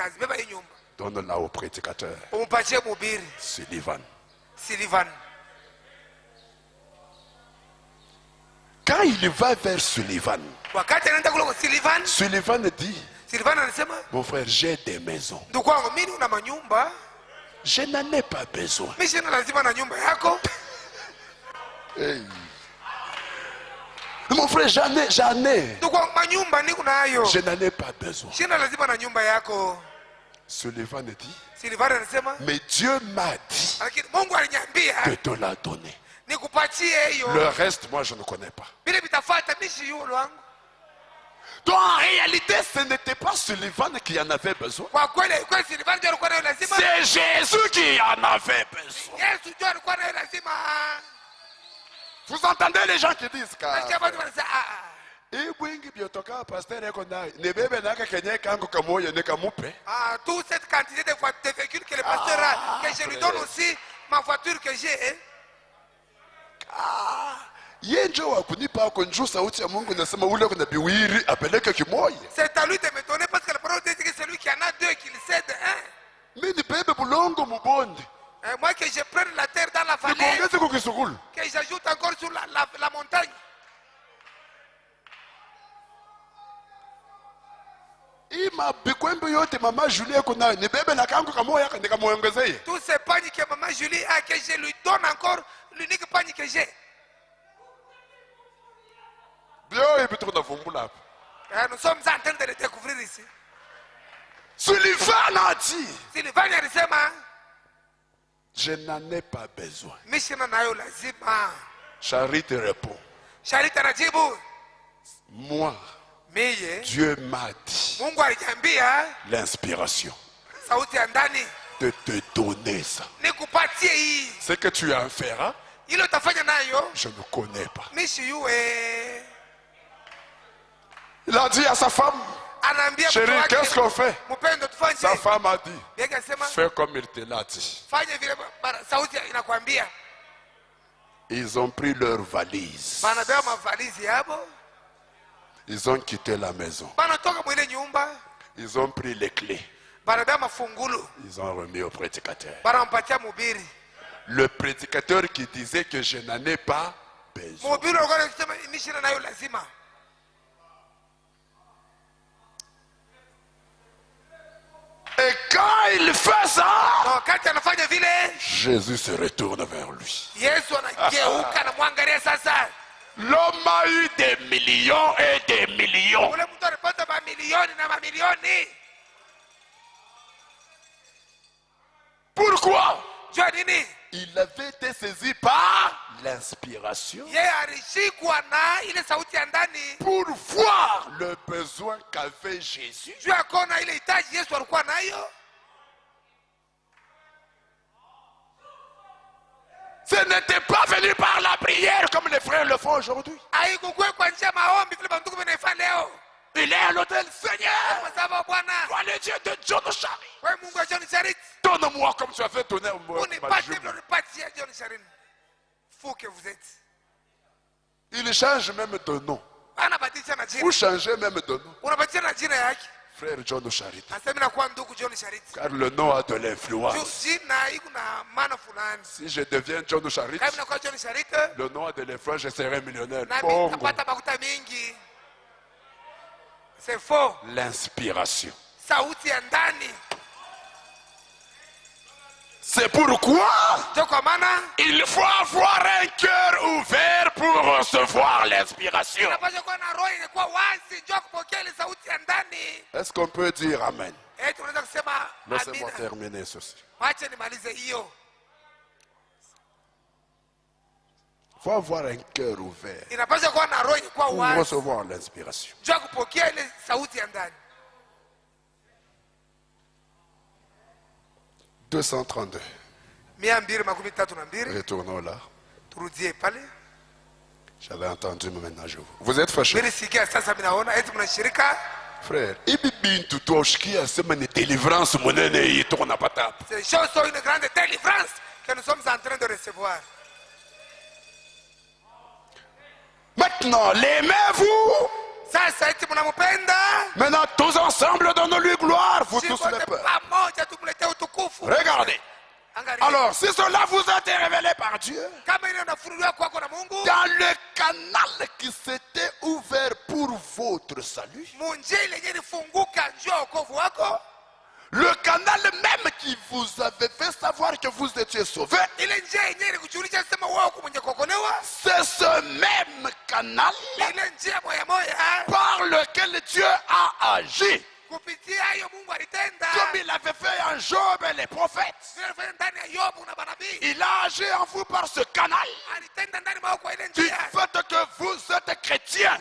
Speaker 1: Donne-la au prédicateur. Sullivan. Quand il va vers Sullivan, Sullivan dit, mon frère, j'ai des maisons. Je n'en ai pas besoin. Hey. Mon frère, j'en ai. Je n'en ai pas besoin. Sullivan dit, mais Dieu m'a dit de te la donner. Le reste, moi, je ne connais pas. Donc, en réalité, ce n'était pas Sullivan qui en avait besoin. C'est Jésus qui en avait besoin. Vous entendez les gens qui disent
Speaker 2: toute cette quantité de véhicules que le pasteur a, que je lui donne aussi ma voiture que j'ai.
Speaker 1: Yenjo wa kunipa ako njoo sauti ya Mungu nasema ule kuna biwiri apeleke kimoja.
Speaker 2: C'est à lui de me donner parce que la parole dit que c'est lui qui en a deux qui le cède un.
Speaker 1: Mimi nibebe bulongo mubonde.
Speaker 2: Moi que je prenne la terre dans la vallée.
Speaker 1: Niongeze kwa kisukulu.
Speaker 2: Que j'ajoute encore sur la montagne.
Speaker 1: Ima bikwembe yote mama Julie kuna nibebe na kangu kamoya nikamuongezee.
Speaker 2: Tous ces pagnes que maman Julie a que je lui donne encore l'unique pagne que j'ai. Nous sommes en train de le découvrir ici.
Speaker 1: Sylvain a dit,
Speaker 2: Sylvain alisema,
Speaker 1: je n'en ai pas besoin.
Speaker 2: Mishina nayo lazima.
Speaker 1: Charité répond,
Speaker 2: Charité anajibu,
Speaker 1: moi,
Speaker 2: miye,
Speaker 1: Dieu m'a dit
Speaker 2: Mungu aliniambia
Speaker 1: l'inspiration
Speaker 2: sauti ya ndani
Speaker 1: de te donner ça.
Speaker 2: Nikupatie hii.
Speaker 1: Ce que tu en feras,
Speaker 2: ile utafanya nayo,
Speaker 1: je ne connais pas.
Speaker 2: Mishiyue.
Speaker 1: Il a dit à sa femme, chérie, qu'est-ce qu'on fait? Sa femme a dit, fais comme il te l'a dit. Ils ont pris leur valise. Ils ont quitté la maison. Ils ont pris les clés. Ils ont remis au prédicateur. Le prédicateur qui disait que je n'en ai pas besoin. Et quand il fait ça, Jésus se retourne vers lui. L'homme a eu des millions et des millions. Pourquoi? Il avait été saisi par l'inspiration pour voir le besoin qu'avait Jésus. Ce n'était pas venu par la prière comme les frères le font aujourd'hui. Il est à l'hôtel, Seigneur, toi le Dieu de John Charit. Donne-moi comme tu as fait donner moi.
Speaker 2: Fou que vous êtes.
Speaker 1: Il change même de nom. Vous changez même de nom. Frère John Charit. Car le nom a de l'influence. Si je deviens John Charit, le nom a de l'influence, je serai millionnaire.
Speaker 2: C'est faux.
Speaker 1: L'inspiration. C'est pourquoi il faut avoir un cœur ouvert pour recevoir l'inspiration. Est-ce qu'on peut dire Amen? Laissez-moi terminer ceci. Il faut avoir un cœur ouvert pour recevoir l'inspiration. 232. Retournons là. J'avais entendu, mais maintenant je vous. Vous êtes fâché? Frère, ces
Speaker 2: choses sont une grande délivrance que nous sommes en train de recevoir.
Speaker 1: Maintenant, l'aimez-vous? Maintenant, tous ensemble, donnons-lui gloire, vous tous les peuple. Regardez. Alors, si cela vous a été révélé par Dieu, dans le canal qui s'était ouvert pour votre salut, le canal même qui vous avait fait savoir que vous étiez sauvés, c'est ce même canal par lequel Dieu a agi. Comme il avait fait en Job et les prophètes, il a agi en vous par ce canal. Du fait que vous êtes chrétiens,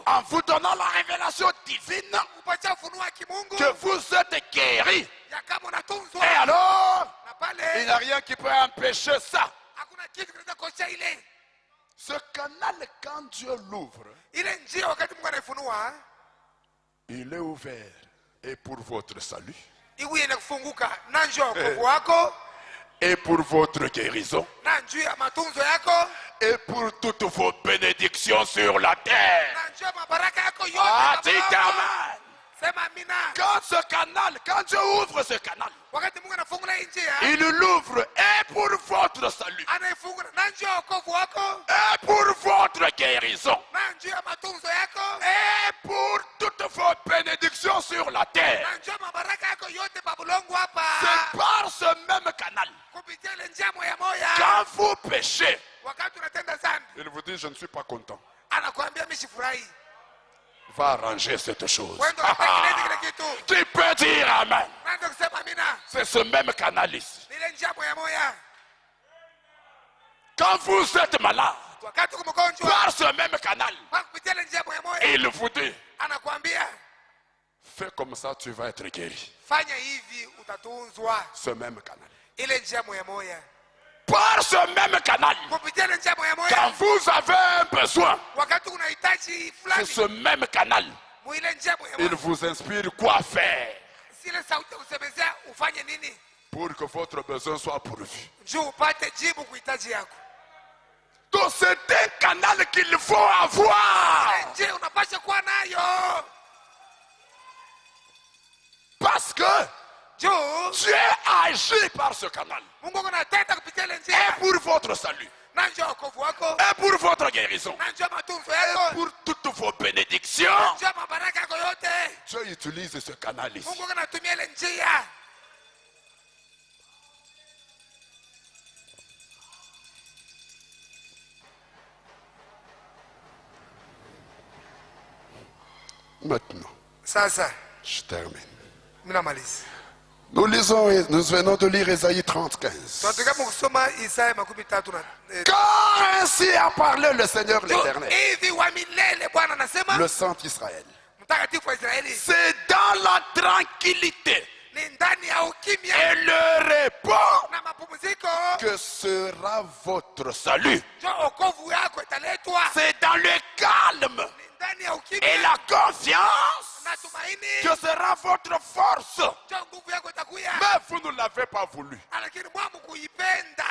Speaker 1: en vous donnant la révélation divine, que vous êtes guéris. Et alors, il n'y a rien qui peut empêcher ça. Ce canal, quand Dieu l'ouvre, il est ouvert et pour votre salut et pour votre guérison
Speaker 2: na njuu ya matunzo yako
Speaker 1: et pour toutes vos bénédictions sur la terre.
Speaker 2: na njuu ya mabaraka yako yote.
Speaker 1: Ah, dis
Speaker 2: Baba.
Speaker 1: amen.
Speaker 2: Sema amina.
Speaker 1: Quand ce canal, quand Dieu ouvre ce canal,
Speaker 2: Wakati Mungu anafungula hii njia,
Speaker 1: il l'ouvre et pour votre salut
Speaker 2: anaifungula na njuu ya wokovu wako
Speaker 1: et pour votre guérison
Speaker 2: na njuu ya matunzo yako
Speaker 1: et pour toutes vos bénédictions sur la terre.
Speaker 2: na njuu ya mabaraka yako yote babulongo hapa.
Speaker 1: C'est par ce même canal.
Speaker 2: Kupitia ile njia moya moya.
Speaker 1: Quand vous péchez,
Speaker 2: Wakati unatenda dhambi,
Speaker 1: il vous dit je ne suis pas content.
Speaker 2: anakuambia mimi sifurahi.
Speaker 1: Va arranger cette chose.
Speaker 2: Wewe ndio unatengeneza kile kitu.
Speaker 1: Tu peux dire amen.
Speaker 2: Na ndio kusema amina.
Speaker 1: C'est ce même canal ici.
Speaker 2: Ni ile njia moya moya.
Speaker 1: Quand vous êtes malade,
Speaker 2: Wakati uko mgonjwa,
Speaker 1: par ce même canal,
Speaker 2: kwa kupitia ile njia moya moya,
Speaker 1: il vous dit
Speaker 2: anakuambia
Speaker 1: fais comme ça, tu vas être guéri.
Speaker 2: fanya hivi utatunzwa.
Speaker 1: Ce même canal.
Speaker 2: Ile njia moya moya.
Speaker 1: Par ce même canal,
Speaker 2: Kupitia ile njia moya
Speaker 1: quand
Speaker 2: moya,
Speaker 1: vous avez un besoin,
Speaker 2: wakati unahitaji
Speaker 1: c'est
Speaker 2: fulani,
Speaker 1: ce même canal.
Speaker 2: muile njia moya
Speaker 1: Il
Speaker 2: moya.
Speaker 1: vous inspire quoi faire
Speaker 2: Sile sauti ya kusemezea ufanye nini?
Speaker 1: pour que votre besoin soit pourvu.
Speaker 2: Njoo upate jibu kuhitaji yako.
Speaker 1: Donc c'est un canal qu'il faut avoir.
Speaker 2: Ile njia unapaswa kuwa nayo.
Speaker 1: Parce que
Speaker 2: Njoo
Speaker 1: Dieu agit par ce canal.
Speaker 2: Mungu anatenda kupitia ile
Speaker 1: Et
Speaker 2: njia.
Speaker 1: pour votre salut.
Speaker 2: Na njoo wokovu wako,
Speaker 1: Et pour votre guérison.
Speaker 2: na njoo matunzo
Speaker 1: Et
Speaker 2: yako,
Speaker 1: pour toutes vos bénédictions.
Speaker 2: njoo mabaraka yako yote.
Speaker 1: Dieu utilise ce canal ici.
Speaker 2: Mungu anatumia ile njia.
Speaker 1: Maintenant,
Speaker 2: Sasa
Speaker 1: je termine.
Speaker 2: mimi namaliza.
Speaker 1: Nous venons de lire Ésaïe 30, 15.
Speaker 2: Tunataka kusoma Isaya 13 na
Speaker 1: Car ainsi a parlé le Seigneur l'Éternel,
Speaker 2: hivi wa milele Bwana anasema,
Speaker 1: le Saint Israël.
Speaker 2: mtakatifu wa Israeli,
Speaker 1: C'est dans la tranquillité
Speaker 2: ni ndani ya ukimya
Speaker 1: et le repos
Speaker 2: na mapumziko
Speaker 1: que sera votre salut.
Speaker 2: ndio wokovu yako italetwa.
Speaker 1: C'est dans le calme
Speaker 2: Ni ndani ya
Speaker 1: et
Speaker 2: ukimya
Speaker 1: la confiance
Speaker 2: na tumaini
Speaker 1: que sera votre force.
Speaker 2: ndio nguvu yako itakuya.
Speaker 1: Mais vous ne l'avez pas voulu.
Speaker 2: Lakini mwamu kuipenda.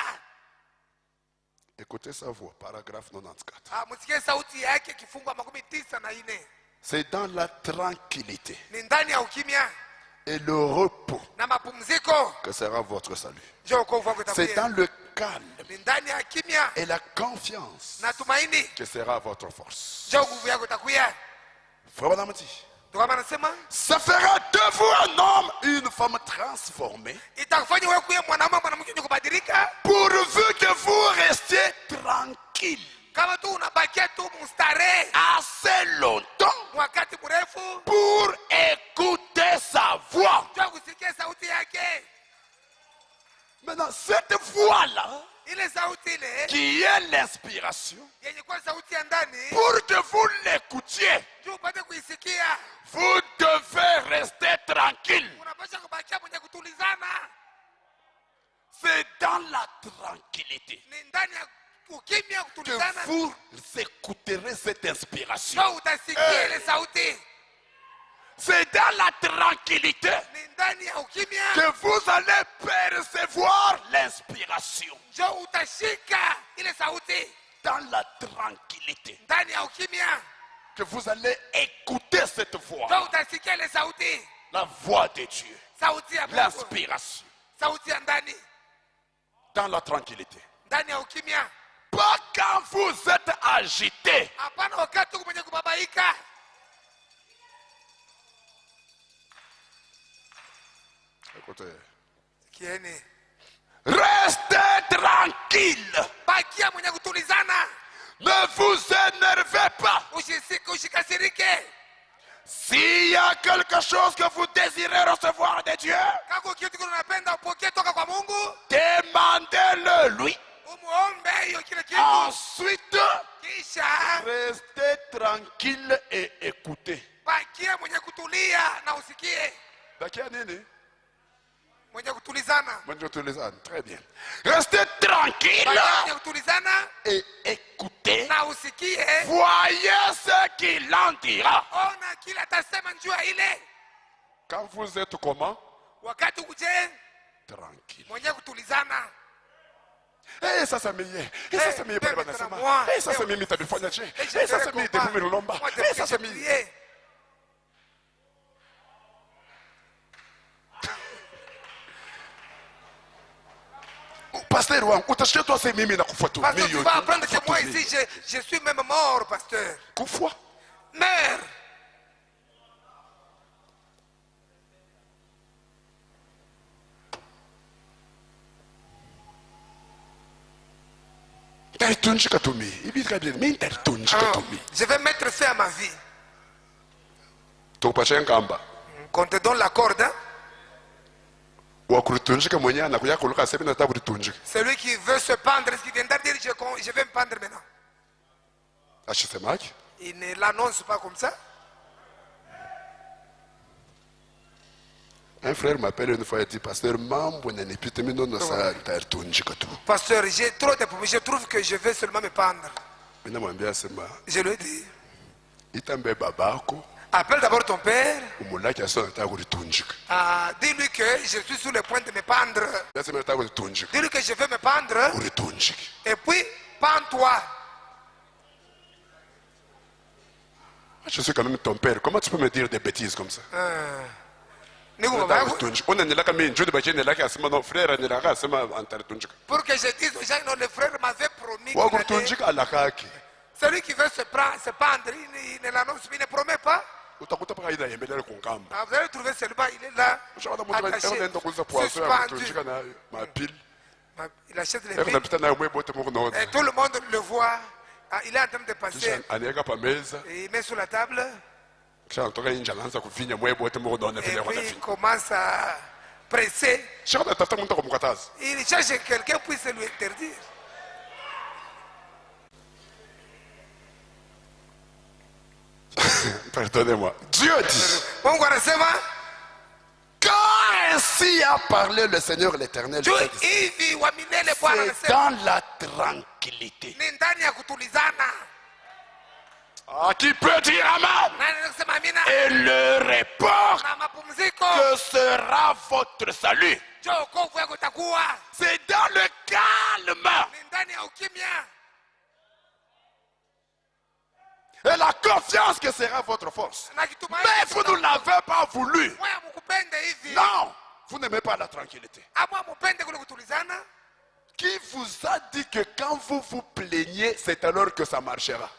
Speaker 1: Écoutez sa voix, paragraphe 94.
Speaker 2: Msikie sauti yake kifungu 94.
Speaker 1: C'est dans la tranquillité
Speaker 2: Ni ndani ya ukimya
Speaker 1: et le repos
Speaker 2: na mapumziko
Speaker 1: que sera votre salut.
Speaker 2: ndio wokovu wako
Speaker 1: C'est dans
Speaker 2: itakuya.
Speaker 1: le calme
Speaker 2: Ni ndani ya kimya
Speaker 1: et la confiance
Speaker 2: na tumaini
Speaker 1: que sera votre force.
Speaker 2: ndio nguvu yako itakuya.
Speaker 1: Frère Madame dit,
Speaker 2: Ndio kama anasema
Speaker 1: ça fera de vous un homme, une femme transformée,
Speaker 2: itakufanya wewe kuwa mwanamume mwanamke mwenye kubadilika,
Speaker 1: pourvu que vous restiez tranquille
Speaker 2: kama tu unabakia tu mstarehe
Speaker 1: assez longtemps
Speaker 2: wakati mrefu
Speaker 1: pour écouter sa voix.
Speaker 2: ndio kusikia sauti yake.
Speaker 1: Maintenant, cette voix-là,
Speaker 2: Ile sauti ile
Speaker 1: qui est l'inspiration,
Speaker 2: yenye kuwa sauti ya ndani,
Speaker 1: pour que vous l'écoutiez,
Speaker 2: ndio upate kuisikia.
Speaker 1: vous devez rester tranquille.
Speaker 2: Unapaswa kubakia mwenye kutulizana.
Speaker 1: C'est dans la tranquillité
Speaker 2: Ni ndani ya ukimya
Speaker 1: que
Speaker 2: kutulizana
Speaker 1: vous écouterez cette inspiration.
Speaker 2: ndio utasikia ile sauti.
Speaker 1: C'est dans la tranquillité
Speaker 2: Ni ndani ya ukimya
Speaker 1: que vous allez percevoir l'inspiration.
Speaker 2: ndio utashika ile sauti.
Speaker 1: Dans la tranquillité
Speaker 2: Ndani ya ukimya
Speaker 1: que vous allez écouter cette voix.
Speaker 2: ndio utasikia ile sauti.
Speaker 1: La voix de Dieu.
Speaker 2: Sauti ya Mungu.
Speaker 1: L'inspiration.
Speaker 2: Sauti ya ndani.
Speaker 1: Dans la tranquillité.
Speaker 2: Ndani ya ukimya.
Speaker 1: Pas quand vous êtes agité.
Speaker 2: Hapana wakati uko mwenye kubabaika.
Speaker 1: Écoutez.
Speaker 2: Kieni.
Speaker 1: Restez tranquille.
Speaker 2: Bakia mwenye kutulizana.
Speaker 1: Ne vous énervez pas.
Speaker 2: Usikasirike.
Speaker 1: S'il y a quelque chose que vous désirez recevoir de Dieu,
Speaker 2: Kako kitu unapenda upokee toka kwa Mungu,
Speaker 1: demandez-le lui.
Speaker 2: umuombe hiyo kile kitu.
Speaker 1: Ensuite,
Speaker 2: Kisha
Speaker 1: restez tranquille et écoutez.
Speaker 2: bakia mwenye kutulia na usikie.
Speaker 1: Bakia nini?
Speaker 2: Mwenye kutulizana.
Speaker 1: Très bien. Restez tranquille
Speaker 2: Bakia mwenye kutulizana
Speaker 1: et écoutez.
Speaker 2: na usikie.
Speaker 1: Voyez ce qu'il en dira.
Speaker 2: Ona kila atasema njua ile.
Speaker 1: Quand vous êtes comment?
Speaker 2: Wakati ukuje
Speaker 1: tranquille.
Speaker 2: Mwenye kutulizana.
Speaker 1: Sasa mimi. Sasa mimi pale banasema. Sasa mimi nitabifanya je? Sasa mimi depuis Lomba. Sasa mimi. Pasteur wangu, utasikia tu ase mimi nakufa tu.
Speaker 2: Pasteur, tu vas apprendre que moi ici je suis même mort, pasteur.
Speaker 1: Kufa?
Speaker 2: Mère. Je vais mettre fin à ma vie. Qu'on te donne la corde. Hein? Celui qui veut se pendre, ce qui viendra dire je vais me pendre maintenant. Il ne l'annonce pas comme ça.
Speaker 1: Un frère m'appelle une fois et dit, pasteur,
Speaker 2: pasteur, j'ai trop de problèmes, je trouve que je vais seulement me pendre. Je lui ai dit, appelle d'abord ton père. Dis-lui que je suis sur le point de me pendre. Dis-lui que je vais me pendre. Et puis, pends-toi.
Speaker 1: Je suis quand même ton père. Comment tu peux me dire des bêtises comme ça? Pour que
Speaker 2: je dise aux gens, non, le frère m'avait promis. Celui qui veut se pendre, il ne l'annonce, il ne promet pas. Vous allez trouver celui-là, il est là, attaché, suspendu. Il achète les piles. Et tout le monde le voit. Il est en train de passer. Il met sur la table. Et puis il commence à presser. Il cherche que quelqu'un puisse lui interdire.
Speaker 1: Pardonnez-moi. Dieu dit, quand ainsi a parlé le Seigneur l'Éternel, c'est dans la tranquillité. Qui peut dire Amen? Et le repos que sera votre salut. C'est dans le calme. Et la confiance que sera votre force. Mais vous ne l'avez pas voulu. Non, vous n'aimez pas la tranquillité. Qui vous a dit que quand vous vous plaignez, c'est alors que ça marchera?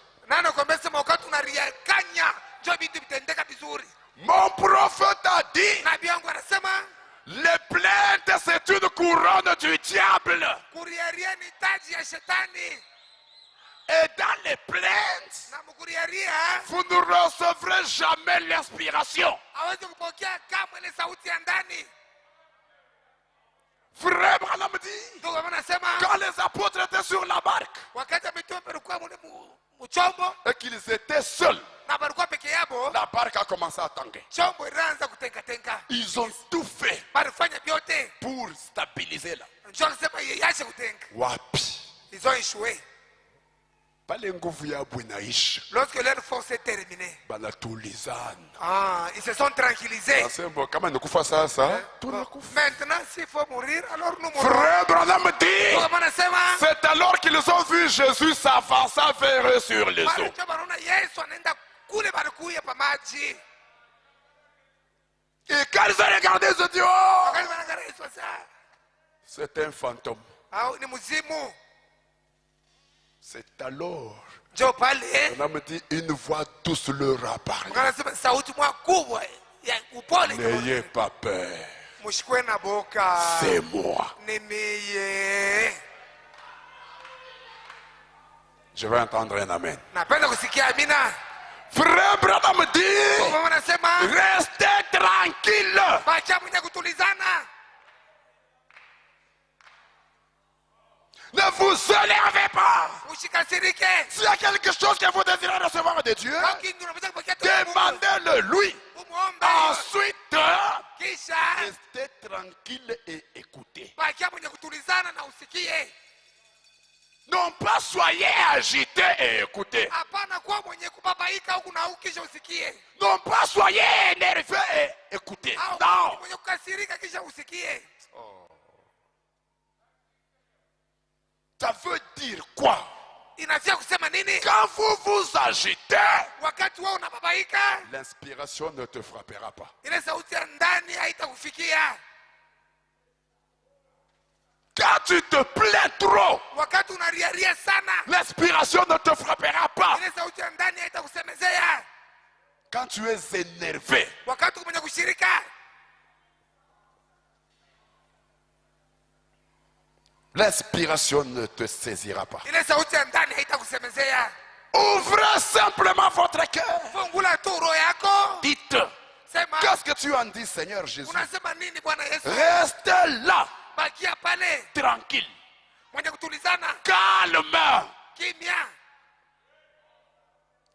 Speaker 1: Mon prophète a dit, les plaintes c'est une couronne du diable. Et dans les plaintes, vous ne recevrez jamais l'inspiration. Frère Branham dit, quand les apôtres étaient sur la barque et qu'ils étaient seuls, la barque a commencé à tanguer. Ils ont tout fait pour stabiliser là. Wapi.
Speaker 2: Ils ont échoué. Lorsque leur force est terminée, ils se sont tranquillisés. Maintenant, s'il faut mourir, alors nous mourrons.
Speaker 1: Frère Branham dit, c'est alors qu'ils ont vu Jésus s'avancer vers eux sur les eaux. Et quand ils ont regardé, ils ont dit, oh, c'est un fantôme. C'est alors on a dit une voix douce leur a parlé. N'ayez pas peur. C'est moi. Je vais entendre un amen. Frère Branham dit, restez tranquille. Ne vous énervez pas. S'il y a quelque chose que vous désirez recevoir de Dieu, demandez-le lui. Ensuite, restez tranquille et écoutez. Non pas soyez agité et écoutez. Non pas soyez énervé et écoutez. Non. Ça veut dire quoi?
Speaker 2: Inafia kusema nini?
Speaker 1: Quand vous vous agitez,
Speaker 2: Wakati wewe unababaika,
Speaker 1: l'inspiration ne te frappera pas.
Speaker 2: ile sauti ya ndani haitakufikia.
Speaker 1: Quand tu te plains trop,
Speaker 2: Wakati unariaria sana,
Speaker 1: l'inspiration ne te frappera pas.
Speaker 2: ile sauti ya ndani haitakusemezea.
Speaker 1: Quand tu es énervé,
Speaker 2: Wakati mwenye kushirika,
Speaker 1: l'inspiration ne te saisira pas.
Speaker 2: ile sauti ya ndani haitakusemezea.
Speaker 1: Ouvrez simplement votre cœur.
Speaker 2: Fungula tu roho yako.
Speaker 1: Dites,
Speaker 2: Sema,
Speaker 1: qu'est-ce que tu en dis, Seigneur Jésus?
Speaker 2: unasema nini Bwana Yesu?
Speaker 1: Reste là,
Speaker 2: Bakia pale,
Speaker 1: tranquille,
Speaker 2: mwenye kutulizana,
Speaker 1: calme.
Speaker 2: kimya.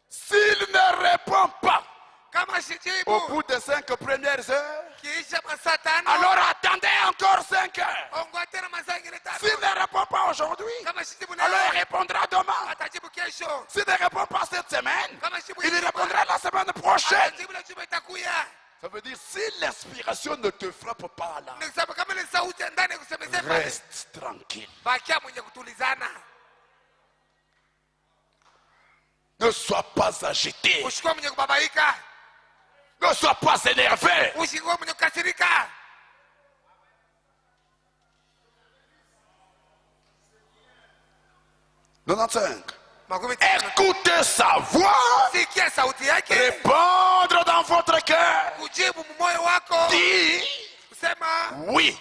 Speaker 1: S'il ne répond pas
Speaker 2: Kama
Speaker 1: au
Speaker 2: shijibu,
Speaker 1: bout des 5 premières heures,
Speaker 2: kiisha masaa 5,
Speaker 1: alors attendez encore 5 heures.
Speaker 2: ongoa tena masaa ingine 5.
Speaker 1: S'il ne répond pas aujourd'hui,
Speaker 2: Kama shijibu
Speaker 1: alors il
Speaker 2: leo,
Speaker 1: répondra demain.
Speaker 2: atajibu kesho.
Speaker 1: S'il ne répond pas cette semaine,
Speaker 2: Kama shijibu
Speaker 1: il
Speaker 2: Ijumaa,
Speaker 1: répondra la semaine prochaine.
Speaker 2: atajibu la juma itakuya.
Speaker 1: Ça veut dire, si l'inspiration ne te frappe pas là,
Speaker 2: Ni sababu kama ile sauti ya ndani kusemezea pale,
Speaker 1: reste tranquille.
Speaker 2: bakia mwenye kutulizana.
Speaker 1: Ne sois pas agité.
Speaker 2: Usikuwa mwenye kubabaika,
Speaker 1: Ne sois pas énervé.
Speaker 2: usikuwa mwenye kukasirika.
Speaker 1: 95.
Speaker 2: Makumi tano.
Speaker 1: Écoutez sa voix.
Speaker 2: Sikia sauti yake,
Speaker 1: Répondre dans votre cœur.
Speaker 2: kujibu moyo wako,
Speaker 1: Dis,
Speaker 2: kusema
Speaker 1: oui,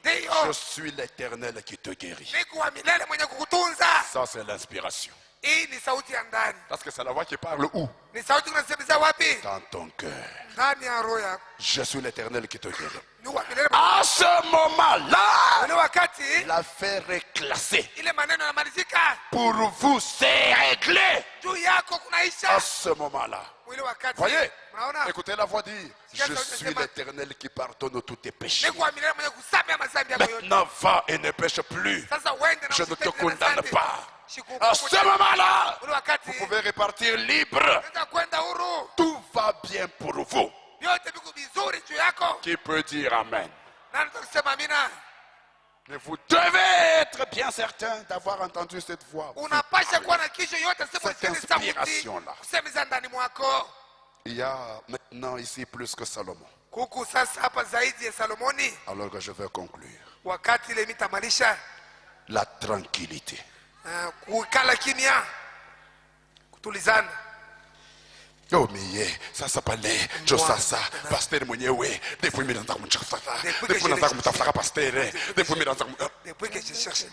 Speaker 1: je
Speaker 2: ndio,
Speaker 1: suis l'Éternel qui te guérit.
Speaker 2: niko wa milele mwenye kukutunza.
Speaker 1: Ça, c'est l'inspiration.
Speaker 2: Hii ni sauti ya ndani.
Speaker 1: Parce que c'est la voix qui parle où?
Speaker 2: Ni sauti unasemeza wapi?
Speaker 1: Dans ton cœur.
Speaker 2: Ndani ya roho yako.
Speaker 1: Je suis l'Éternel qui te guérit.
Speaker 2: Ni wa milele.
Speaker 1: À ce moment-là,
Speaker 2: Ule wakati
Speaker 1: l'affaire est classée.
Speaker 2: ile maneno yanamalizika,
Speaker 1: Pour vous, c'est réglé.
Speaker 2: juu yako
Speaker 1: À
Speaker 2: kunaisha.
Speaker 1: ce moment-là.
Speaker 2: Ile wakati,
Speaker 1: Voyez,
Speaker 2: unaona?
Speaker 1: écoutez la voix dire, je suis l'Éternel qui pardonne tous tes péchés.
Speaker 2: Niko wa milele mwenye kusamehe madhambi yako yote.
Speaker 1: Maintenant, va et ne pêche plus.
Speaker 2: Sasa uende na
Speaker 1: Je ne te
Speaker 2: usitende
Speaker 1: condamne
Speaker 2: dhambi.
Speaker 1: pas.
Speaker 2: Sikuhukumu
Speaker 1: À ce
Speaker 2: tena.
Speaker 1: moment-là,
Speaker 2: Ule wakati
Speaker 1: vous pouvez repartir libre.
Speaker 2: unaweza kwenda huru.
Speaker 1: Tout va bien pour vous.
Speaker 2: Vyote viko vizuri juu yako.
Speaker 1: Qui peut dire Amen?
Speaker 2: Nani kusema amina?
Speaker 1: Mais vous devez être bien certain d'avoir entendu cette voix.
Speaker 2: Unapasha kuwa na kisho yote sema
Speaker 1: Cette
Speaker 2: usikie sauti
Speaker 1: inspiration-là.
Speaker 2: kusemeza ndani mwako.
Speaker 1: Il y a maintenant ici plus que Salomon.
Speaker 2: Kuku sasa hapa zaidi ya Salomoni.
Speaker 1: Alors que je vais conclure.
Speaker 2: Wakati ile mitamalisha
Speaker 1: La tranquillité.
Speaker 2: kukala kimya, kutulizana.
Speaker 1: Oh mais sasa pale jo sasa pasteur mwenyewe depuis mimi naanza kumchafaka depuis naanza kumtafuta pasteur depuis mimi naanza
Speaker 2: Depuis que je cherche.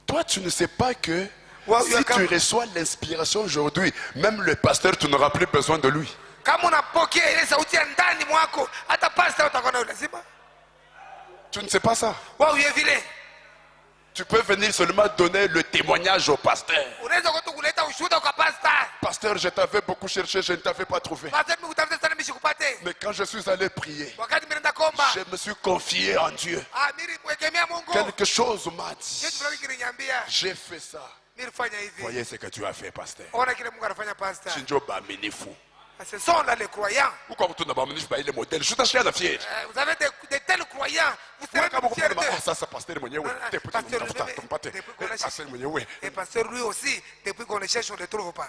Speaker 1: Toi tu ne sais pas que
Speaker 2: Wow,
Speaker 1: si tu reçois l'inspiration aujourd'hui, même le pasteur tu n'auras plus besoin de lui.
Speaker 2: Kama unapokea ile sauti ya ndani mwako, hata pastor utakuwa nayo lazima.
Speaker 1: Tu ne sais pas ça.
Speaker 2: Wao yeye vile.
Speaker 1: Tu peux venir seulement donner le témoignage au pasteur.
Speaker 2: Unaweza kutu kuleta ushuhuda kwa pastor.
Speaker 1: Pasteur, je t'avais beaucoup cherché, je ne t'avais pas trouvé.
Speaker 2: Pastor mimi kutafuta sana mishikupate.
Speaker 1: Mais quand je suis allé prier,
Speaker 2: Wakati mimi nenda komba,
Speaker 1: je me suis confié en Dieu.
Speaker 2: mimi mwegemea Mungu.
Speaker 1: Quelque chose m'a dit.
Speaker 2: Kitu fulani kiliniambia,
Speaker 1: J'ai fait ça.
Speaker 2: nilifanya hivi.
Speaker 1: Voyez ce que tu as fait, pasteur.
Speaker 2: Ona kile Mungu anafanya pastor.
Speaker 1: Sinjo ba minifu.
Speaker 2: Ce sont là les croyants.
Speaker 1: Pourquoi vous tournez pas minifu ba ile modèle? Je t'achète la fière.
Speaker 2: Vous avez de tels croyants, vous serez
Speaker 1: Kama
Speaker 2: fiers
Speaker 1: kusema
Speaker 2: d'eux.
Speaker 1: sasa pasteur mwenyewe depuis
Speaker 2: Pasteur
Speaker 1: tunamtafuta
Speaker 2: lui-même,
Speaker 1: tumpate.
Speaker 2: depuis qu'on l'a
Speaker 1: Pasteur mwenyewe.
Speaker 2: Et pasteur lui aussi, depuis qu'on le cherche, on ne le trouve pas.